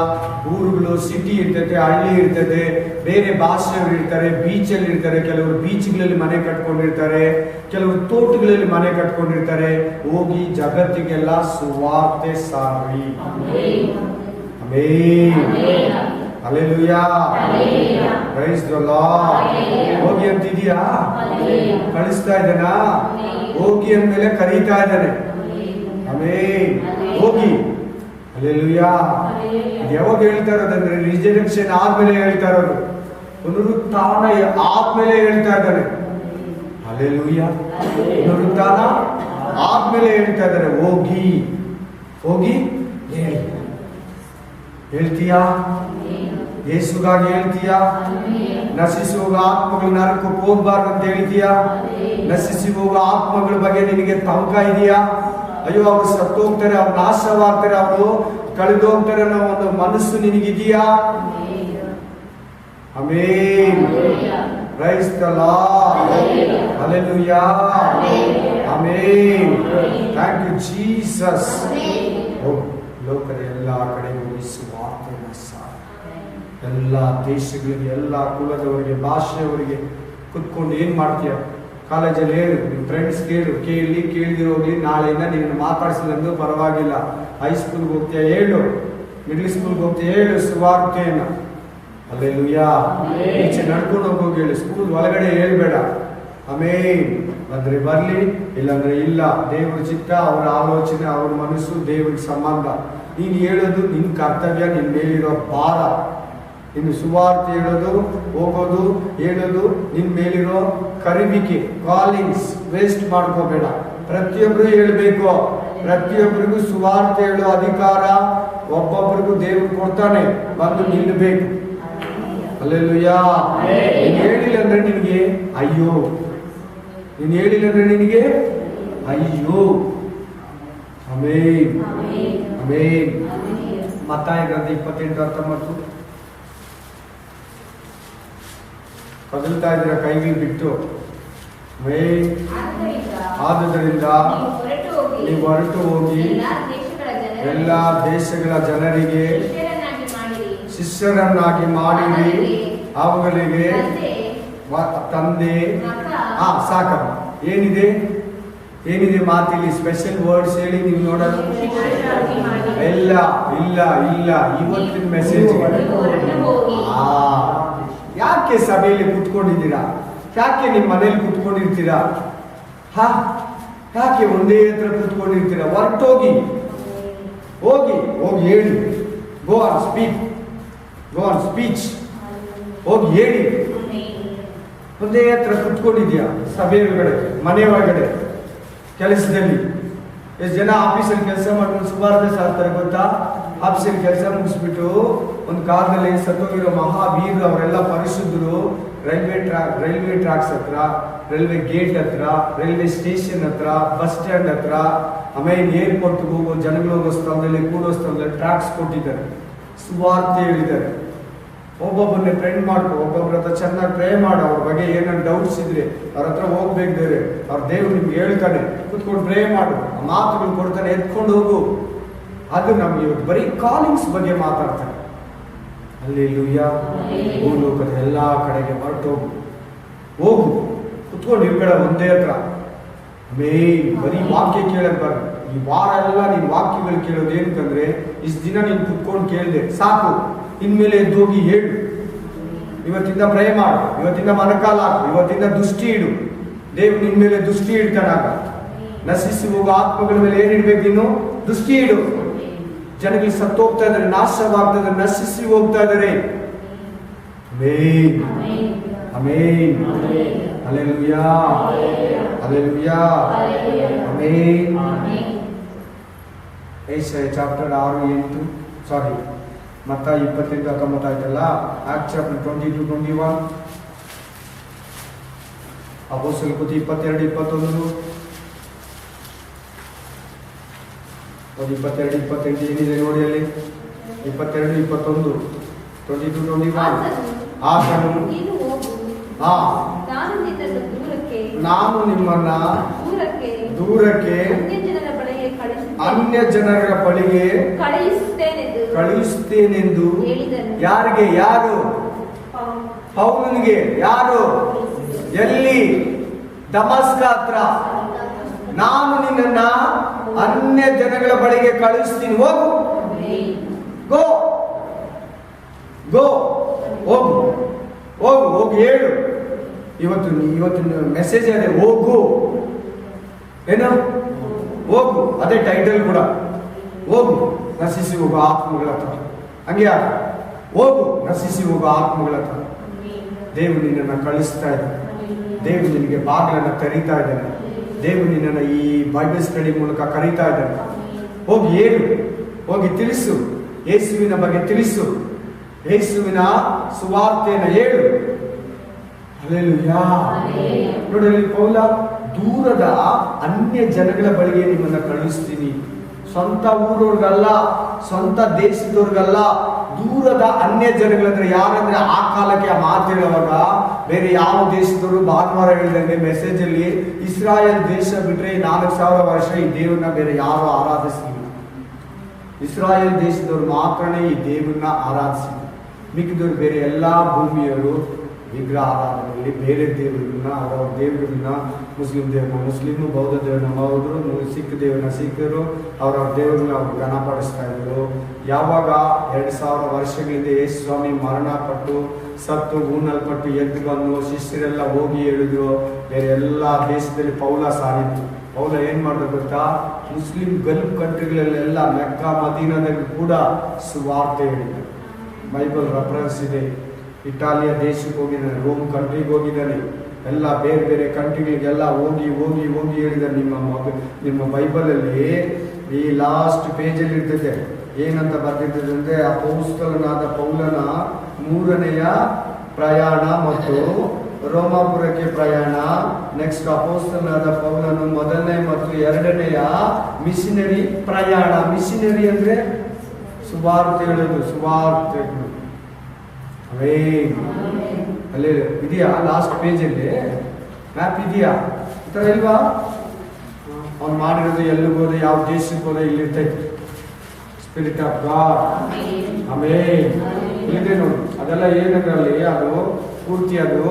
S1: ಊರುಗಳು ಸಿಟಿ ಇರ್ತೈತೆ, ಹಳ್ಳಿ ಇರ್ತದೆ, ಬೇರೆ ಭಾಷೆಯವರು ಇರ್ತಾರೆ, ಬೀಚಲ್ಲಿ ಇರ್ತಾರೆ. ಕೆಲವರು ಬೀಚ್ಗಳಲ್ಲಿ ಮನೆ ಕಟ್ಕೊಂಡಿರ್ತಾರೆ, ಕೆಲವರು ತೋಟಗಳಲ್ಲಿ ಮನೆ ಕಟ್ಕೊಂಡಿರ್ತಾರೆ. ಹೋಗಿ ಜಗತ್ತಿಗೆಲ್ಲ ಸುವಾರ್ತೆ ಸಾರಿ. Hallelujah, praise the Lord. ಹೋಗಿ ಅಂತಿದೀಯಾ? ಕಳಿಸ್ತಾ ಇದ್ದಾನಾ? ಹೋಗಿ ಅಂದ್ಮೇಲೆ ಕರೀತಾ ಇದ್ದಾನೆ. ಆಮೆನ್. ಹೋಗಿ. ಹಲ್ಲೆಲೂಯಾ. ಯಾವಾಗ ಹೇಳ್ತಾ ಇರೋದಂದ್ರೆ ರಿಜರೆಕ್ಷನ್ ಆದ್ಮೇಲೆ ಹೇಳ್ತಾ ಇರೋದು, ಪುನರುತ್ಥಾನ ಆದ್ಮೇಲೆ ಹೇಳ್ತಾ ಇದ್ದಾನೆ. ಹಲ್ಲೆಲೂಯಾ. ಪುನರುತ್ಥಾನ ಆದ್ಮೇಲೆ ಹೇಳ್ತಾ ಇದ್ದಾರೆ ಹೋಗಿ ಹೋಗಿ ಹೇಳಿ. ಹೇಳ್ತೀಯಾ? ಯೇಸುಗಾಗಿ ಹೇಳ್ತೀಯಾ? ನಶಿಸಿ ಹೋಗೋ ಆತ್ಮಗಳು ನರಕಕ್ಕೆ ಹೋಗ್ಬಾರ್ದು ಅಂತ ಹೇಳ್ತೀಯಾ? ನಶಿಸಿ ಹೋಗೋ ಆತ್ಮಗಳ ಬಗ್ಗೆ ನಿನಗೆ ತವಕ ಇದೆಯಾ? ಅಯ್ಯೋ ಅವ್ರು ಸತ್ತೋಗ್ತಾರೆ, ಅವ್ರು ನಾಶವಾಗ್ತಾರೆ, ಅವರು ಕಳೆದು ಹೋಗ್ತಾರೆ ಅನ್ನೋ ಒಂದು ಮನಸ್ಸು ನಿನಗಿದೆಯಾ? Amen. Praise the Lord. Hallelujah. Amen. Thank you Jesus. ಲೋಕದ ಎಲ್ಲ ಕಡೆ ಹೋಗಿ ಸುವಾರ್ತೆಯನ್ನು ಸಾರಿ. ಎಲ್ಲ ದೇಶಗಳಿಗೆ, ಎಲ್ಲ ಕುಲದವರಿಗೆ, ಭಾಷೆಯವರಿಗೆ ಕುತ್ಕೊಂಡು ಏನ್ ಮಾಡ್ತೀಯ? ಕಾಲೇಜಲ್ಲಿ ಹೇಳು, ನಿಮ್ಮ ಫ್ರೆಂಡ್ಸ್ ಕೇಳಿದಿರೋಗ್ಲಿ, ನಾಳೆಯಿಂದ ನೀನು ಮಾತಾಡಿಸಿದಂದು ಪರವಾಗಿಲ್ಲ. ಹೈಸ್ಕೂಲ್ಗೆ ಹೋಗ್ತೀಯ ಹೇಳು, ಮಿಡ್ಲ್ ಸ್ಕೂಲ್ಗೆ ಹೋಗ್ತೀಯ ಹೇಳು ಸುವಾರ್ತೆಯನ್ನು. ಹಲ್ಲೆಲೂಯಾ. ಈಚೆ ನಡ್ಕೊಂಡು ಹೋಗಿ ಹೇಳು, ಸ್ಕೂಲ್ ಒಳಗಡೆ ಹೇಳ್ಬೇಡ. ಆಮೆನ್. ಬಂದ್ರೆ ಬರ್ಲಿ, ಇಲ್ಲಾಂದ್ರೆ ಇಲ್ಲ. ದೇವರ ಚಿತ್ತ, ಅವರ ಆಲೋಚನೆ, ಅವರ ಮನಸ್ಸು ದೇವರಿಗೆ ಸಂಬಂಧ. ನೀನು ಹೇಳೋದು ನಿನ್ನ ಕರ್ತವ್ಯ, ನಿನ್ನ ಮೇಲಿರೋ ಭಾರ. ಇನ್ನು ಸುವಾರ್ತೆ ಹೇಳೋದು, ಹೋಗೋದು, ಹೇಳೋದು ನಿನ್ನ ಮೇಲಿರೋ ಕರಿವಿಕೆ, ಕಾಲಿಂಗ್ಸ್. ವೇಸ್ಟ್ ಮಾಡ್ಕೋಬೇಡ. ಪ್ರತಿಯೊಬ್ಬರು ಹೇಳ್ಬೇಕು. ಪ್ರತಿಯೊಬ್ಬರಿಗೂ ಸುವಾರ್ತೆ ಹೇಳೋ ಅಧಿಕಾರ ಒಬ್ಬೊಬ್ಬರಿಗೂ ದೇವರು ಕೊಡ್ತಾನೆ. ಬಂದು ನಿಲ್ಲಬೇಕು. ಹಲ್ಲೆಲೂಯಾ. ನೀನು ಹೇಳಿಲ್ಲ ಅಂದ್ರೆ ನಿನಗೆ ಅಯ್ಯೋ. ನೀನು ಹೇಳಿಲ್ಲ ಅಂದ್ರೆ ನಿನಗೆ ಅಯ್ಯೋ. ಆಮೆನ್. ಆಮೆನ್. ಮತ್ತಾಯ ಗ್ರಂಥ 28:19. ಕದಲ್ತಾ ಇದ್ದೀರಾ ಕೈಗಳು ಬಿಟ್ಟು? ಆದುದರಿಂದ ನೀವು ಹೊರಟು ಹೋಗಿ ಎಲ್ಲ ದೇಶಗಳ ಜನರಿಗೆ ಶಿಷ್ಯರನ್ನಾಗಿ ಮಾಡಿರಿ. ಅವುಗಳಿಗೆ ತಂದೆ. ಸಾಕಮ್ಮ. ಏನಿದೆ ಏನಿದೆ ಮಾತಿಲ್ಲಿ ಸ್ಪೆಷಲ್ ವರ್ಡ್ಸ್ ಹೇಳಿ ನೀವು ನೋಡೋಣ. ಇಲ್ಲ ಇಲ್ಲ ಇಲ್ಲ, ಇವತ್ತಿನ ಮೆಸೇಜ್ ಯಾಕೆ ಸಭೆಯಲ್ಲಿ ಕುತ್ಕೊಂಡಿದ್ದೀರಾ? ಯಾಕೆ ನಿಮ್ಮ ಮನೇಲಿ ಕುತ್ಕೊಂಡಿರ್ತೀರಾ? ಯಾಕೆ ಒಂದೇ ಹತ್ರ ಕುತ್ಕೊಂಡಿರ್ತೀರಾ? ಹೊರಟೋಗಿ ಹೋಗಿ ಹೋಗಿ ಹೇಳಿ. Go on speech. ಹೋಗಿ ಹೇಳಿ. ಒಂದೇ ಹತ್ರ ಕುತ್ಕೊಂಡಿದ್ಯಾ, ಸಭೆ ಒಳಗಡೆ, ಮನೆ ಒಳಗಡೆ, ಕೆಲಸದಲ್ಲಿ. ಎಷ್ಟು ಜನ ಆಫೀಸಲ್ಲಿ ಕೆಲಸ ಮಾಡ್ಕೊಂಡು ಸುಮಾರು ಸಾಕ್ತಾರೆ ಗೊತ್ತಾ? ಆಫೀಸಲ್ಲಿ ಕೆಲಸ ಮುಗಿಸ್ಬಿಟ್ಟು ಒಂದು ಕಾಲದಲ್ಲಿ ಸತ್ತೋಗಿರೋ ಮಹಾವೀರರು ಅವರೆಲ್ಲ ಪರಿಶುದ್ಧರು ರೈಲ್ವೆ ಟ್ರ್ಯಾಕ್ಸ್ ಹತ್ರ, ರೈಲ್ವೆ ಗೇಟ್ ಹತ್ರ, ರೈಲ್ವೆ ಸ್ಟೇಷನ್ ಹತ್ರ, ಬಸ್ ಸ್ಟ್ಯಾಂಡ್ ಹತ್ರ, ಆಮೇಲೆ ಏರ್ಪೋರ್ಟ್ಗೆ ಹೋಗೋ ಜನಗಳು ಹೋಗೋ ಸ್ಥಳದಲ್ಲಿ, ಕೂಡೋ ಸ್ಥಳದಲ್ಲಿ ಟ್ರ್ಯಾಕ್ಸ್ ಕೊಟ್ಟಿದ್ದಾರೆ, ಸುವಾರ್ತೆ ಹೇಳಿದ್ದಾರೆ. ಒಬ್ಬೊಬ್ಬರನ್ನೇ ಫ್ರೆಂಡ್ ಮಾಡ್ಕೊ, ಒಬ್ಬೊಬ್ಬರ ಹತ್ರ ಚೆನ್ನಾಗಿ ಪ್ರೇ ಮಾಡು. ಅವ್ರ ಬಗ್ಗೆ ಏನಾದ್ರು ಡೌಟ್ಸ್ ಇದ್ರೆ ಅವ್ರ ಹತ್ರ ಹೋಗ್ಬೇಕು, ಬೇರೆ ಅವ್ರ ದೇವ್ರು ನಿಮ್ಗೆ ಹೇಳ್ತಾನೆ, ಕುತ್ಕೊಂಡು ಪ್ರೇ ಮಾಡು, ಆ ಮಾತುಗಳು ಕೊಡ್ತಾನೆ, ಎತ್ಕೊಂಡು ಹೋಗು. ಅದು ನಮ್ಗೆ ಇವತ್ತು ಬರೀ ಕಾಲಿಂಗ್ಸ್ ಬಗ್ಗೆ ಮಾತಾಡ್ತಾರೆ. ಹಲ್ಲೆಲೂಯಾ. ಭೂಲೋಕದ ಎಲ್ಲಾ ಕಡೆಗೆ ಹೊರಟೋಗು, ಹೋಗು, ಕುತ್ಕೊಂಡು ಇರ್ಬೇಡ ಒಂದೇ ಹತ್ರ. ಮೇನ್ ಬರೀ ವಾಕ್ಯ ಕೇಳಕ್ ಬಾರ. ಈ ವಾರ ಎಲ್ಲ ನೀನ್ ವಾಕ್ಯಗಳು ಕೇಳೋದು ಏನಕ್ಕಂದ್ರೆ, ಇಷ್ಟು ದಿನ ನೀನ್ ಕುತ್ಕೊಂಡು ಕೇಳಿದೆ ಸಾಕು, ಇನ್ಮೇಲೆ ಎದ್ದೋಗಿ ಹೇಳು. ಇವತ್ತಿಂದ ಪ್ರೇ ಮಾಡು, ಇವತ್ತಿಂದ ಮನಕಾಲ ಹಾಕು, ಇವತ್ತಿಂದ ದೃಷ್ಟಿ ಇಡು. ದೇವ್ ನಿನ್ ಮೇಲೆ ದೃಷ್ಟಿ ಇಡ್ತಾನಾಗ. ನಶಿಸಿ ಹೋಗೋ ಆತ್ಮಗಳ ಮೇಲೆ ಏನಿಡ್ಬೇಕು ನೀನು? ದೃಷ್ಟಿ ಇಡು. ಜನಗಳು ಸತ್ತೋಗ್ತಾ ಇದಾರೆ, ನಾಶವಾಗ್ತಾ ಇದಾರೆ, ನಶಿಸಿ ಹೋಗ್ತಾ ಇದಾರೆ. Amen, amen, hallelujah, hallelujah, amen. ಯೆಶಾಯ ಚಾಪ್ಟರ್ 6-8, ಸಾರಿ ಮತ್ತ 28-19 ಆಯ್ತಲ್ಲ. ಆಕ್ಟ್ ಚಾಪ್ಟರ್ 20-21, ಅಪೊಸ್ತಲರ ಕೃತಿ 22-21, 22-28 ಏನಿದೆ ನೋಡಿ ಅಲ್ಲಿ. 22-21, 22-21. ಆತನು ನಾನು ನಿಮ್ಮನ್ನ ದೂರಕ್ಕೆ ಅನ್ಯ ಜನರ ಬಳಿಗೆ ಕಳುಹಿಸ್ತೇನೆಂದು ಯಾರಿಗೆ? ಯಾರು? ಪೌಲನಿಗೆ. ಯಾರು? ಎಲ್ಲಿ? ದಮಸ್ಕ ಹತ್ರ. ನಾನು ನಿನ್ನನ್ನ ಅನ್ಯ ಜನಗಳ ಬಳಿಗೆ ಕಳುಹಿಸ್ತೀನಿ, ಹೋಗು, ಗೋ ಗೋ, ಹೋಗು, ಹೋಗು, ಹೋಗಿ ಹೇಳು. ಇವತ್ತಿನ ಮೆಸೇಜ್ ಅದೇ, ಹೋಗು. ಏನು? ಹೋಗು, ಅದೇ ಟೈಟಲ್ ಕೂಡ. ಹೋಗು, ನಶಿಸಿ ಹೋಗೋ ಆತ್ಮಗಳ ಹತ್ರ. ಹಂಗೆ ಹೋಗು, ನಶಿಸಿ ಹೋಗೋ ಆತ್ಮಗಳ ಹತ್ರ. ದೇವರು ನಿನ್ನನ್ನು ಕಳಿಸ್ತಾ ಇದ್ದಾನೆ. ದೇವರು ನಿನಗೆ ಬಾಗಿಲನ್ನು ತೆರೀತಾ ಇದ್ದಾನೆ. ದೇವರು ನಿನ್ನನ್ನು ಈ ಬೈಬಲ್ ಸ್ಟಡಿ ಮೂಲಕ ಕರೀತಾ ಇದ್ದಾನೆ. ಹೋಗಿ ಹೇಳು, ಹೋಗಿ ತಿಳಿಸು, ಯೇಸುವಿನ ಬಗ್ಗೆ ತಿಳಿಸು, ಯೇಸುವಿನ ಸುವಾರ್ತೆಯನ್ನು ಹೇಳು. ಹಲ್ಲೆಲೂಯಾ. ನೋಡಿ ಪೌಲ, ದೂರದ ಅನ್ಯ ಜನಗಳ ಬಳಿಗೆ ನಿಮ್ಮನ್ನ ಕಳುಹಿಸ್ತೀನಿ. ಸ್ವಂತ ಊರವ್ರಿಗಲ್ಲ, ಸ್ವಂತ ದೇಶದವ್ರಿಗಲ್ಲ, ದೂರದ ಅನ್ಯ ಜನಗಳಂದ್ರೆ ಯಾರಂದ್ರೆ, ಆ ಕಾಲಕ್ಕೆ ಆ ಮಾತು ಹೇಳುವಾಗ ಬೇರೆ ಯಾವ ದೇಶದವರು ಭಾನುವಾರ ಹೇಳಿದಂಗೆ ಮೆಸೇಜ್ ಅಲ್ಲಿ ಇಸ್ರಾಯೇಲ್ ದೇಶ ಬಿಟ್ರೆ 4000 ವರ್ಷ ಈ ದೇವ್ರನ್ನ ಬೇರೆ ಯಾರು ಆರಾಧಿಸಿಲ್ಲ. ಇಸ್ರಾಯೇಲ್ ದೇಶದವ್ರು ಮಾತ್ರನೇ ಈ ದೇವ್ರನ್ನ ಆರಾಧಿಸಿದ್ರು. ಮಿಕ್ಕಿದವ್ರು ಬೇರೆ ಎಲ್ಲಾ ಭೂಮಿಯವರು ವಿಗ್ರಹ ಆರಾಧನೆಯಲ್ಲಿ ಬೇರೆ ದೇವರನ್ನ, ಅವರ ದೇವರನ್ನ, ಮುಸ್ಲಿಂ ದೇವರನ್ನ ಮುಸ್ಲಿಮು, ಬೌದ್ಧ ದೇವರನ್ನ ಬೌದ್ಧರು, ಸಿಖ್ ದೇವರನ್ನ ಸಿಖ್ಖರು, ಅವರ ದೇವರನ್ನ ಅವರು ಘನಪಡಿಸ್ತಾ ಇದ್ರು. ಯಾವಾಗ 2000 ವರ್ಷಗಳಿಂದ ಯೇಸು ಸ್ವಾಮಿ ಮರಣ ಪಟ್ಟು ಸತ್ತು ಹೂನಲ್ಪಟ್ಟು ಎದ್ದು ಬಂದು ಶಿಷ್ಯರೆಲ್ಲ ಹೋಗಿ ಹೇಳಿದ್ರು. ಬೇರೆ ಎಲ್ಲ ದೇಶದಲ್ಲಿ ಪೌಲ ಸಾರಿತ್ತು. ಪೌಲ ಏನ್ ಮಾಡಿದ್ರು ಗೊತ್ತಾ? ಮುಸ್ಲಿಂ ಗಲ್ಫ್ ಕಂಟ್ರಿಗಳಲ್ಲೆಲ್ಲ, ಮೆಕ್ಕಾ ಮದೀನಾದಲ್ಲಿ ಕೂಡ ಸುವಾರ್ತೆ ಹೇಳಿದ್ರು. ಬೈಬಲ್ ರೆಫರೆನ್ಸ್ ಇದೆ. ಇಟಾಲಿಯ ದೇಶಕ್ಕೆ ಹೋಗಿದ್ದಾನೆ, ರೋಮ್ ಕಂಟ್ರಿಗೆ ಹೋಗಿದ್ದಾನೆ, ಎಲ್ಲ ಬೇರೆ ಬೇರೆ ಕಂಟ್ರಿಗಳಿಗೆಲ್ಲ ಹೋಗಿ ಹೋಗಿ ಹೋಗಿ ಹೇಳಿದ್ದಾನೆ. ನಿಮ್ಮ ಬೈಬಲಲ್ಲಿ ಈ ಲಾಸ್ಟ್ ಪೇಜಲ್ಲಿ ಇರ್ತದೆ, ಏನಂತ ಬರ್ತಿರ್ತದೆ ಅಂದ್ರೆ, ಅಪೊಸ್ತಲನಾದ ಪೌಲನ 3ನೆಯ ಪ್ರಯಾಣ ಮತ್ತು ರೋಮಾಪುರಕ್ಕೆ ಪ್ರಯಾಣ. ನೆಕ್ಸ್ಟ್ ಅಪೊಸ್ತಲನಾದ ಪೌಲನು 1ನೇ ಮತ್ತು 2ನೆಯ ಮಿಷನರಿ ಪ್ರಯಾಣ. ಮಿಷನರಿ ಅಂದ್ರೆ ಸುವಾರ್ತೆ ಹೇಳೋದು, ಸುವಾರ್ತೆ. ಅಲ್ಲೇ ಇದೆಯಾ ಲಾಸ್ಟ್ ಪೇಜಲ್ಲಿ ಮ್ಯಾಪ್ ಇದೆಯಾ? ಈ ಥರ ಇಲ್ವಾ? ಅವ್ನು ಮಾಡಿರೋದು ಎಲ್ಲಿಗೆ ಹೋದ, ಯಾವ ದೇಶಕ್ಕೆ ಹೋದ, ಇಲ್ಲಿರ್ತೈತೆ. Spirit of God. ಆಮೇನ್. ಇಲ್ಲಿದೆ ನೋಡಿ, ಅದೆಲ್ಲ ಏನಂದ್ರಲ್ಲಿ ಅದು ಪೂರ್ತಿ ಅದು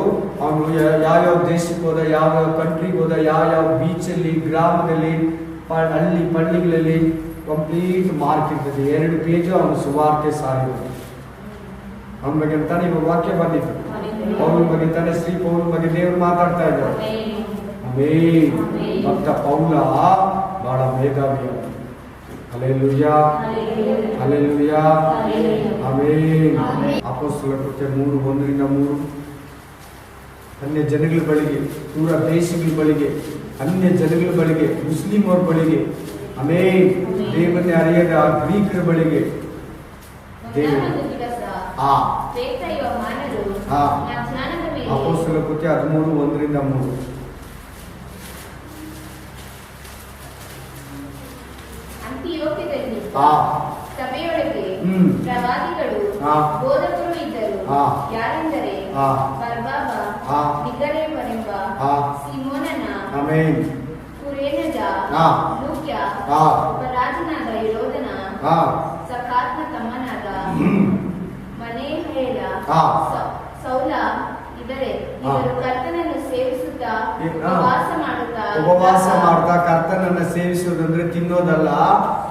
S1: ಅವನು ಯಾವ್ಯಾವ ದೇಶಕ್ಕೆ ಹೋದ, ಯಾವ್ಯಾವ ಕಂಟ್ರಿಗೆ ಹೋದ, ಯಾವ್ಯಾವ ಬೀಚಲ್ಲಿ, ಗ್ರಾಮದಲ್ಲಿ, ಹಳ್ಳಿ ಪಳ್ಳಿಗಳಲ್ಲಿ ಕಂಪ್ಲೀಟ್ ಮಾರ್ಕ್ ಇರ್ತದೆ. 2 ಪೇಜು ಅವನು ಸುವಾರ್ತೆ ಸಾರಿರೋದು. ಅವನ ಬಗ್ಗೆ ಅಂತಾನೆ ಇವಾಗ ವಾಕ್ಯ ಬಂದಿತ್ತು. ಪೌಲನ ಬಗ್ಗೆ ತಾನೆ, ಶ್ರೀ ಪೌಲನ ಬಗ್ಗೆ ದೇವರು ಮಾತಾಡ್ತಾ ಇದ್ದಾರೆ. ಆಮೆನ್. ಭಕ್ತ ಪೌಲ ಬಹಳ ಮೇಧಾವಿ. Hallelujah, hallelujah, amen. ಅಪೊಸ್ತಲರ ಕೃತ್ಯ 3:1-3. ಅನ್ಯ ಜನಗಳ ಬಳಿಗೆ, ದೂರ ದೇಶಗಳ ಬಳಿಗೆ, ಅನ್ಯ ಜನಗಳ ಬಳಿಗೆ, ಮುಸ್ಲಿಂ ಅವ್ರ ಬಳಿಗೆ, ಆಮೇನ್, ದೇವರನ್ನೇ ಅರಿಯದ ಗ್ರೀಕರ ಬಳಿಗೆ ಅಪೊಸ್ತಲರ ಕೃತ್ಯ 13:1-3.
S2: ಸಭೆಯೊಳಗೆ ಪ್ರವಾದಿಗಳು ಬೋಧಕರು ಇದ್ದರು. ಯಾರೆಂದರೆ ಬರ್ಬಾಬ, ನಿಗರೇಮನೆಂಬ ಸಿಮೋನನ, ಕುರೇನದ ಲೂಕ್ಯ, ಉಪರಾಜನಾದ ಹೆರೋದನ ಸಕಾತ್ನ ತಮ್ಮನಾದ ಮನೇಹೇಲ, ಸೌಲ ಇವರು ಕರ್ತನನ್ನು ಸೇವಿಸುತ್ತಾ
S1: ಉಪವಾಸ ಮಾಡುತ್ತಾ ಕರ್ತನನ್ನು ಸೇವಿಸುವುದಂದ್ರೆ ತಿನ್ನೋದಲ್ಲ,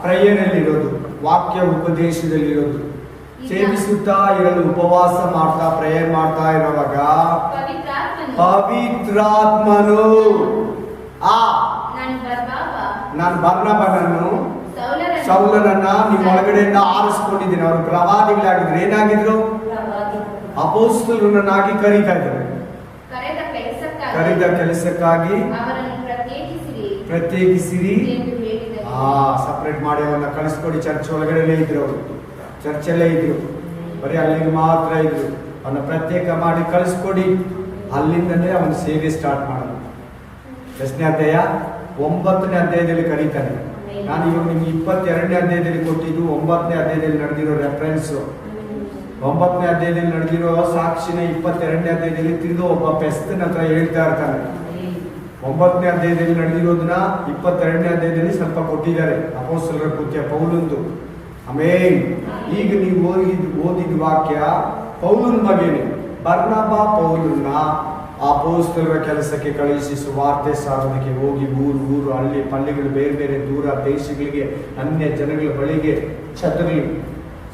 S1: ಪ್ರೇಯರ್ ಅಲ್ಲಿರೋದು, ವಾಕ್ಯ ಉಪದೇಶದಲ್ಲಿರೋದು. ಸೇವಿಸುತ್ತಾ ಇರಲು ಉಪವಾಸ ಮಾಡ್ತಾ ಪ್ರೇಯರ್ ಮಾಡ್ತಾ ಇರುವಾಗ ಪವಿತ್ರಾತ್ಮನು ನಾನು ಬರ್ನಬನನ್ನು ಸೌಲನನ್ನ ನಿಮ್ಮ ಒಳಗಡೆಯಿಂದ ಆರಿಸ್ಕೊಂಡಿದ್ದೀನಿ. ಅವರು ಪ್ರವಾದಿಗಳಾಗಿದ್ರು. ಏನಾಗಿದ್ರು? ಅಪೊಸ್ತಲರನ್ನಾಗಿ ಕರೀತಾ ಇದ್ದಾರೆ. ಕರೆದ ಕೆಲಸಕ್ಕಾಗಿ ಪ್ರತ್ಯೇಕಿಸಿರಿ. ಸಪರೇಟ್ ಮಾಡಿ ಅವನ್ನ ಕಳಿಸ್ಕೊಡಿ. ಚರ್ಚ್ ಒಳಗಡೆನೇ ಇದ್ರು, ಅವರು ಚರ್ಚಲ್ಲೇ ಇದ್ರು, ಬರೀ ಅಲ್ಲಿಗೆ ಮಾತ್ರ ಇದ್ರು. ಅವನ್ನ ಪ್ರತ್ಯೇಕ ಮಾಡಿ ಕಳಿಸ್ಕೊಡಿ. ಅಲ್ಲಿಂದಲೇ ಅವನ ಸೇವೆ ಸ್ಟಾರ್ಟ್ ಮಾಡೋದು. 10ನೇ ಅಧ್ಯಾಯ 9ನೇ ಅಧ್ಯಾಯದಲ್ಲಿ ಕರೀತಾನೆ. ನಾನು ಇವಾಗ ನಿಮ್ಗೆ 22ನೇ ಅಧ್ಯಾಯದಲ್ಲಿ ಕೊಟ್ಟಿದ್ದು 9ನೇ ಅಧ್ಯಾಯದಲ್ಲಿ ನಡೆದಿರೋ ರೆಫರೆನ್ಸ್. 9ನೇ ಅಧ್ಯಾಯದಲ್ಲಿ ನಡೆದಿರೋ ಸಾಕ್ಷಿನ 22ನೇ ಅಧ್ಯಾಯದಲ್ಲಿ ತಿರುಗಿ ಒಬ್ಬ ಪೆಸ್ತನ ಹತ್ರ ಹೇಳ್ತಾ ಇರ್ತಾನೆ. 9ನೇ ಅಧ್ಯಾಯದಲ್ಲಿ ನಡೆದಿರೋದನ್ನ 22ನೇ ಅಧ್ಯಾಯದಲ್ಲಿ ಸ್ವಲ್ಪ ಕೊಟ್ಟಿದ್ದಾರೆ. ಅಪೊಸ್ತಲರ ಕೃತ್ಯ ಪೌಲಂದು. ಆಮೇನ್. ಈಗ ನೀವು ಓದಿದ ವಾಕ್ಯ ಪೌಲನ ಬಗ್ಗೆನೆ. ಬರ್ನಬ ಪೌಲನ್ನ ಅಪೊಸ್ತಲರ ಕೆಲಸಕ್ಕೆ ಕಳುಹಿಸಿ ಸುವಾರ್ತೆ ಸಾರೋದಕ್ಕೆ ಹೋಗಿ ಊರು ಹಳ್ಳಿ ಪಳ್ಳಿಗಳು, ಬೇರೆ ಬೇರೆ ದೂರ ದೇಶಗಳಿಗೆ, ಅನ್ಯ ಜನಗಳ ಬಳಿಗೆ ಚದರಿ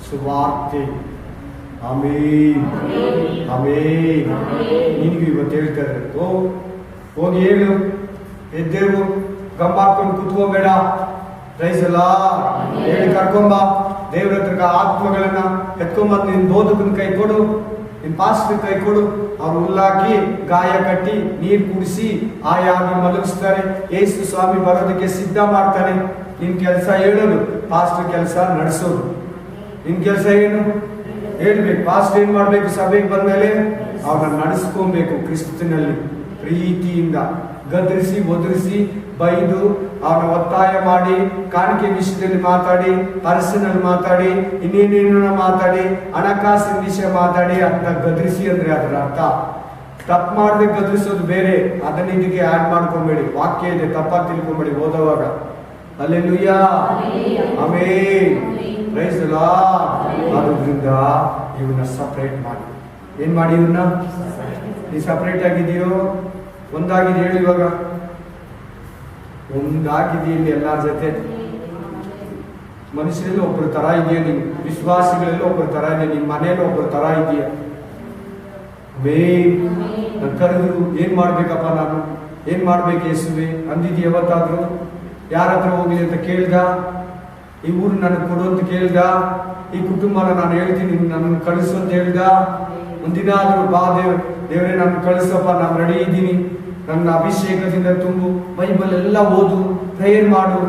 S1: ಸುವಾರ್ತೆ. ಆಮೇನ್, ಆಮೇನ್. ನಿನಗೂ ಇವತ್ತು ಹೇಳ್ತಾರೆ, ಹೋಗಿ ಹೇಳು, ಎದ್ದೇಳು, ಗಮ್ಮ ಹಾಕೊಂಡು ಕುತ್ಕೋಬೇಡ, ರೈಸಲ್ಲ ಹೇಳಿ ಕರ್ಕೊಂಬ. ದೇವ್ರ ಹತ್ರ ಆತ್ಮಗಳನ್ನ ಎತ್ಕೊಂಬಂದು ನಿನ್ ಬೋಧಕನ ಕೈ ಕೊಡು, ನಿನ್ ಪಾಸ್ಟರ್ ಕೈ ಕೊಡು. ಅವ್ರು ಹುಲ್ಲಾಕಿ ಗಾಯ ಕಟ್ಟಿ ನೀರು ಕುಡಿಸಿ ಆಯಾಗಿ ಮಲಗಿಸ್ತಾರೆ. ಯೇಸು ಸ್ವಾಮಿ ಬರೋದಕ್ಕೆ ಸಿದ್ಧ ಮಾಡ್ತಾನೆ. ನಿನ್ ಕೆಲಸ ಹೇಳೋದು, ಪಾಸ್ಟರ್ ಕೆಲಸ ನಡೆಸೋದು. ನಿನ್ ಕೆಲಸ ಏನು? ಹೇಳ್ಬೇಕು. ಪಾಸ್ಟರ್ ಏನ್ ಮಾಡ್ಬೇಕು? ಸಭೆಗೆ ಬಂದ್ಮೇಲೆ ಅವ್ರನ್ನ ನಡೆಸ್ಕೊಬೇಕು ಕ್ರಿಸ್ತನಲ್ಲಿ, ಪ್ರೀತಿಯಿಂದ. ಗದರಿಸಿ ಒದರಿಸಿ ಬೈದು ಅವನ ಒತ್ತಾಯ ಮಾಡಿ, ಕಾಣಿಕೆ ವಿಷಯದಲ್ಲಿ ಮಾತಾಡಿ, ಪರ್ಸನಲ್ ಮಾತಾಡಿ, ಇನ್ನೇನೇನೋ ಮಾತಾಡಿ, ಹಣಕಾಸಿನ ವಿಷಯ ಮಾತಾಡಿ, ಅದನ್ನ ಗದರಿಸಿ ಅಂದ್ರೆ ಅದರ ಅರ್ಥ. ತಪ್ಪು ಮಾಡದೆ ಗದರಿಸೋದು ಬೇರೆ. ಅದನ್ನ ಇದಕ್ಕೆ ಆಡ್ ಮಾಡ್ಕೊಂಬೇಡಿ. ವಾಕ್ಯ ಇದೆ, ತಪ್ಪಾಗಿ ತಿಳ್ಕೊಂಬೇಡಿ ಓದುವಾಗ. Hallelujah, amen, praise the Lord. ಆದ್ರಿಂದ ಇವನ್ನ ಸಪರೇಟ್ ಮಾಡಿ. ಏನ್ ಮಾಡಿ? ಇವನ್ನ ನೀ ಸಪರೇಟ್ ಆಗಿದೆಯೋ? ಒಂದಾಗಿದೆ ಹೇಳಿ. ಇವಾಗ ಒಂದಾಗಿದೆಯಲ್ಲಿ ಎಲ್ಲರ ಜೊತೆ. ಮನುಷ್ಯರಲ್ಲಿ ಒಬ್ಬರ ತರ ಇದೆಯಾ? ನೀವು ವಿಶ್ವಾಸಿಗಳಲ್ಲಿ ಒಬ್ಬರ ತರ ಇದೆಯಾ? ನಿಮ್ಮ ಮನೆಯಲ್ಲಿ ಒಬ್ಬರ ತರ ಇದೆಯಾ? ನಾನು ಕರೆದ್ರು ಏನ್ ಮಾಡ್ಬೇಕಪ್ಪ, ನಾನು ಏನ್ ಮಾಡ್ಬೇಕು ಯೇಸುವೆ ಅಂದಿದ್ಯ ಯಾವತ್ತಾದ್ರು? ಯಾರ ಹತ್ರ ಹೋಗ್ಲಿ ಅಂತ ಕೇಳ್ದ? ಈ ಊರು ನನಗೆ ಕೊಡು ಅಂತ ಕೇಳ್ದ? ಈ ಕುಟುಂಬನ ನಾನು ಹೇಳ್ತೀನಿ ನನ್ನ ಕಳಿಸು ಅಂತ ಹೇಳ್ದ? ಒಂದಿನ ಆದ್ರೂ ಬಾ ದೇವ್ರೆ ನಾನು ಕಳಿಸಪ್ಪ, ನಾನು ರೆಡಿ ಇದ್ದೀನಿ, ನನ್ನ ಅಭಿಷೇಕದಿಂದ ತುಂಬು, ಬೈಬಲ್ ಎಲ್ಲ ಓದು, ಪ್ರೇಯರ್ ಮಾಡು,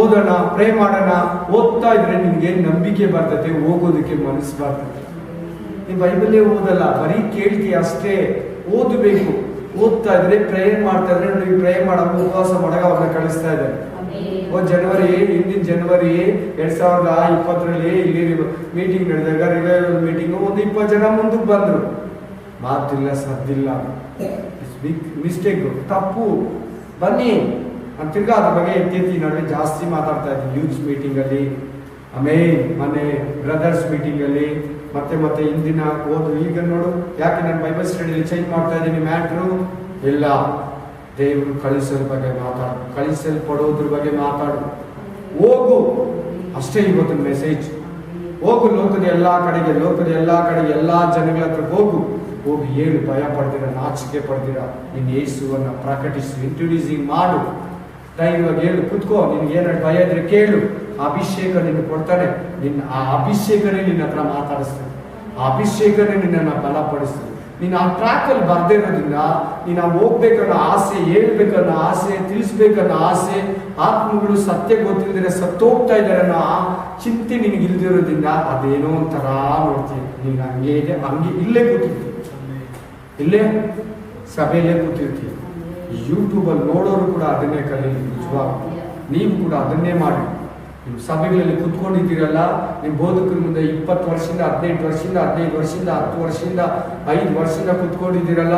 S1: ಓದೋಣ, ಪ್ರೇ ಮಾಡೋಣ. ಓದ್ತಾ ಇದ್ರೆ ನಿನ್ಗೆ ನಂಬಿಕೆ ಬರ್ತದೆ, ಹೋಗೋದಕ್ಕೆ ಮನಸ್ಸು ಬರ್ತದೆ. ನೀವು ಬೈಬಲ್ಲೇ ಓದಲ್ಲ, ಬರೀ ಕೇಳ್ತೀಯ ಅಷ್ಟೇ. ಓದಬೇಕು. ಓದ್ತಾ ಇದ್ರೆ, ಪ್ರೇಯರ್ ಮಾಡ್ತಾ ಇದ್ರೆ, ನೀವು ಪ್ರೇಯರ್ ಮಾಡೋ ಉಪವಾಸ ಮಾಡಾಗ ಅವ್ರನ್ನ ಕಳಿಸ್ತಾ ಇದ್ದಾರೆ. ಹಿಂದಿನ ಜನವರಿ 2020 ಇಲ್ಲಿ ಮೀಟಿಂಗ್ ನಡೆದಾಗ, ರಿವೈವಲ್ ಮೀಟಿಂಗ್, ಒಂದು 20 ಜನ ಮುಂದಕ್ಕೆ ಬಂದ್ರು. ಮಾತಿಲ್ಲ, ಸದ್ದಿಲ್ಲ, ಮಿಸ್ಟೇಕ್, ತಪ್ಪು, ಬನ್ನಿ ನಾನು ತಿರ್ಗಾ ಅದ್ರ ಬಗ್ಗೆ ಎತ್ತಿ ನಡುವೆ ಜಾಸ್ತಿ ಮಾತಾಡ್ತಾ ಇದ್ದೀನಿ. ಯೂತ್ಸ್ ಮೀಟಿಂಗ್ ಅಲ್ಲಿ, ಆಮೇಲೆ ಮೊನ್ನೆ ಬ್ರದರ್ಸ್ ಮೀಟಿಂಗ್ ಅಲ್ಲಿ, ಮತ್ತೆ ಇಂದಿನ ಓದು. ಈಗ ನೋಡು, ಯಾಕೆ ನಾನು ಬೈಬಲ್ ಸ್ಟಡಿಯಲ್ಲಿ ಚೇಂಜ್ ಮಾಡ್ತಾ ಇದ್ದೀನಿ ಮ್ಯಾಟ್ರು? ಇಲ್ಲ, ದೇವರು ಕಳಿಸೋದ್ರ ಬಗ್ಗೆ ಮಾತಾಡು, ಕಳಿಸಲ್ಪಡೋದ್ರ ಬಗ್ಗೆ ಮಾತಾಡು. ಹೋಗು ಅಷ್ಟೇ ಇವತ್ತಿನ ಮೆಸೇಜ್. ಹೋಗು ಲೋಕದ ಎಲ್ಲಾ ಕಡೆಗೆ, ಎಲ್ಲಾ ಜನಗಳ ಹತ್ರ ಹೋಗು. ಹೋಗಿ ಹೇಳು, ಭಯ ಪಡ್ತೀರ, ನಾಚಿಕೆ ಪಡ್ತೀರ, ನಿನ್ನ ಯೇಸುವನ್ನ ಪ್ರಕಟಿಸು, ಇಂಟ್ರೊಡ್ಯೂಸಿಂಗ್ ಮಾಡು, ಧೈರ್ಯವಾಗಿ ಹೇಳು, ಕುತ್ಕೋ. ನಿನ್ಗೆ ಏನಾದ್ರು ಭಯ ಇದ್ರೆ ಕೇಳು, ಅಭಿಷೇಕ ನಿನ್ನ ಕೊಡ್ತಾನೆ. ಆ ಅಭಿಷೇಕನೇ ನಿನ್ನ ಹತ್ರ ಮಾತಾಡಿಸ್ತಾನೆ, ಆ ಅಭಿಷೇಕನೇ ನಿನ್ನನ್ನು ಬಲಪಡಿಸ್ತದೆ. ನೀನು ಆ ಟ್ರ್ಯಾಕಲ್ಲಿ ಬರ್ದೇ ಇರೋದ್ರಿಂದ ನೀನು ಹೋಗ್ಬೇಕನ್ನೋ ಆಸೆ, ಹೇಳ್ಬೇಕನ್ನೋ ಆಸೆ, ತಿಳಿಸ್ಬೇಕನ್ನೋ ಆಸೆ, ಆತ್ಮಗಳು ಸತ್ಯ ಗೊತ್ತಿಲ್ಲದ್ರೆ ಸತ್ತೋಗ್ತಾ ಇದ್ದಾರೆ ಅನ್ನೋ ಆ ಚಿಂತೆ ನಿನಗೆ ಇಲ್ದಿರೋದ್ರಿಂದ ಅದೇನೋ ಒಂಥರ ನೋಡ್ತೀವಿ. ನೀನು ಹಂಗೆ ಇದೆ, ಹಂಗೆ ಇಲ್ಲೇ ಕೂತಿರ್ತೀವಿ, ಇಲ್ಲೇ ಸಭೆಯಲ್ಲೇ ಕೂತಿರ್ತೀವಿ. ಯೂಟ್ಯೂಬಲ್ಲಿ ನೋಡೋರು ಕೂಡ ಅದನ್ನೇ ಕಲೀಲಿ. ನಿಜವಾಗ ನೀವು ಕೂಡ ಅದನ್ನೇ ಮಾಡಿ. ನೀವು ಸಭೆಗಳಲ್ಲಿ ಕುತ್ಕೊಂಡಿದ್ದೀರಲ್ಲ, ನಿಮ್ಮ ಬೋಧಕರ ಮುಂದೆ 20 ವರ್ಷದಿಂದ 18 ವರ್ಷದಿಂದ 15 ವರ್ಷದಿಂದ 10 ವರ್ಷದಿಂದ 5 ವರ್ಷದಿಂದ ಕುತ್ಕೊಂಡಿದ್ದೀರಲ್ಲ,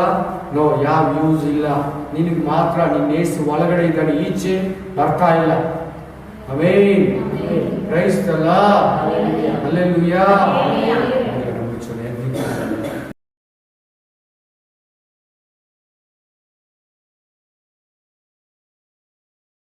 S1: ನೋ, ಯಾವ ಯೂಸ್ ಇಲ್ಲ. ನಿನಗೆ ಮಾತ್ರ ನಿನ್ನ ಯೇಸು ಒಳಗಡೆ ಇದ್ದಾನೆ, ಈಚೆ ಬರ್ತಾ ಇಲ್ಲ. Amen. Praise the Lord. Hallelujah.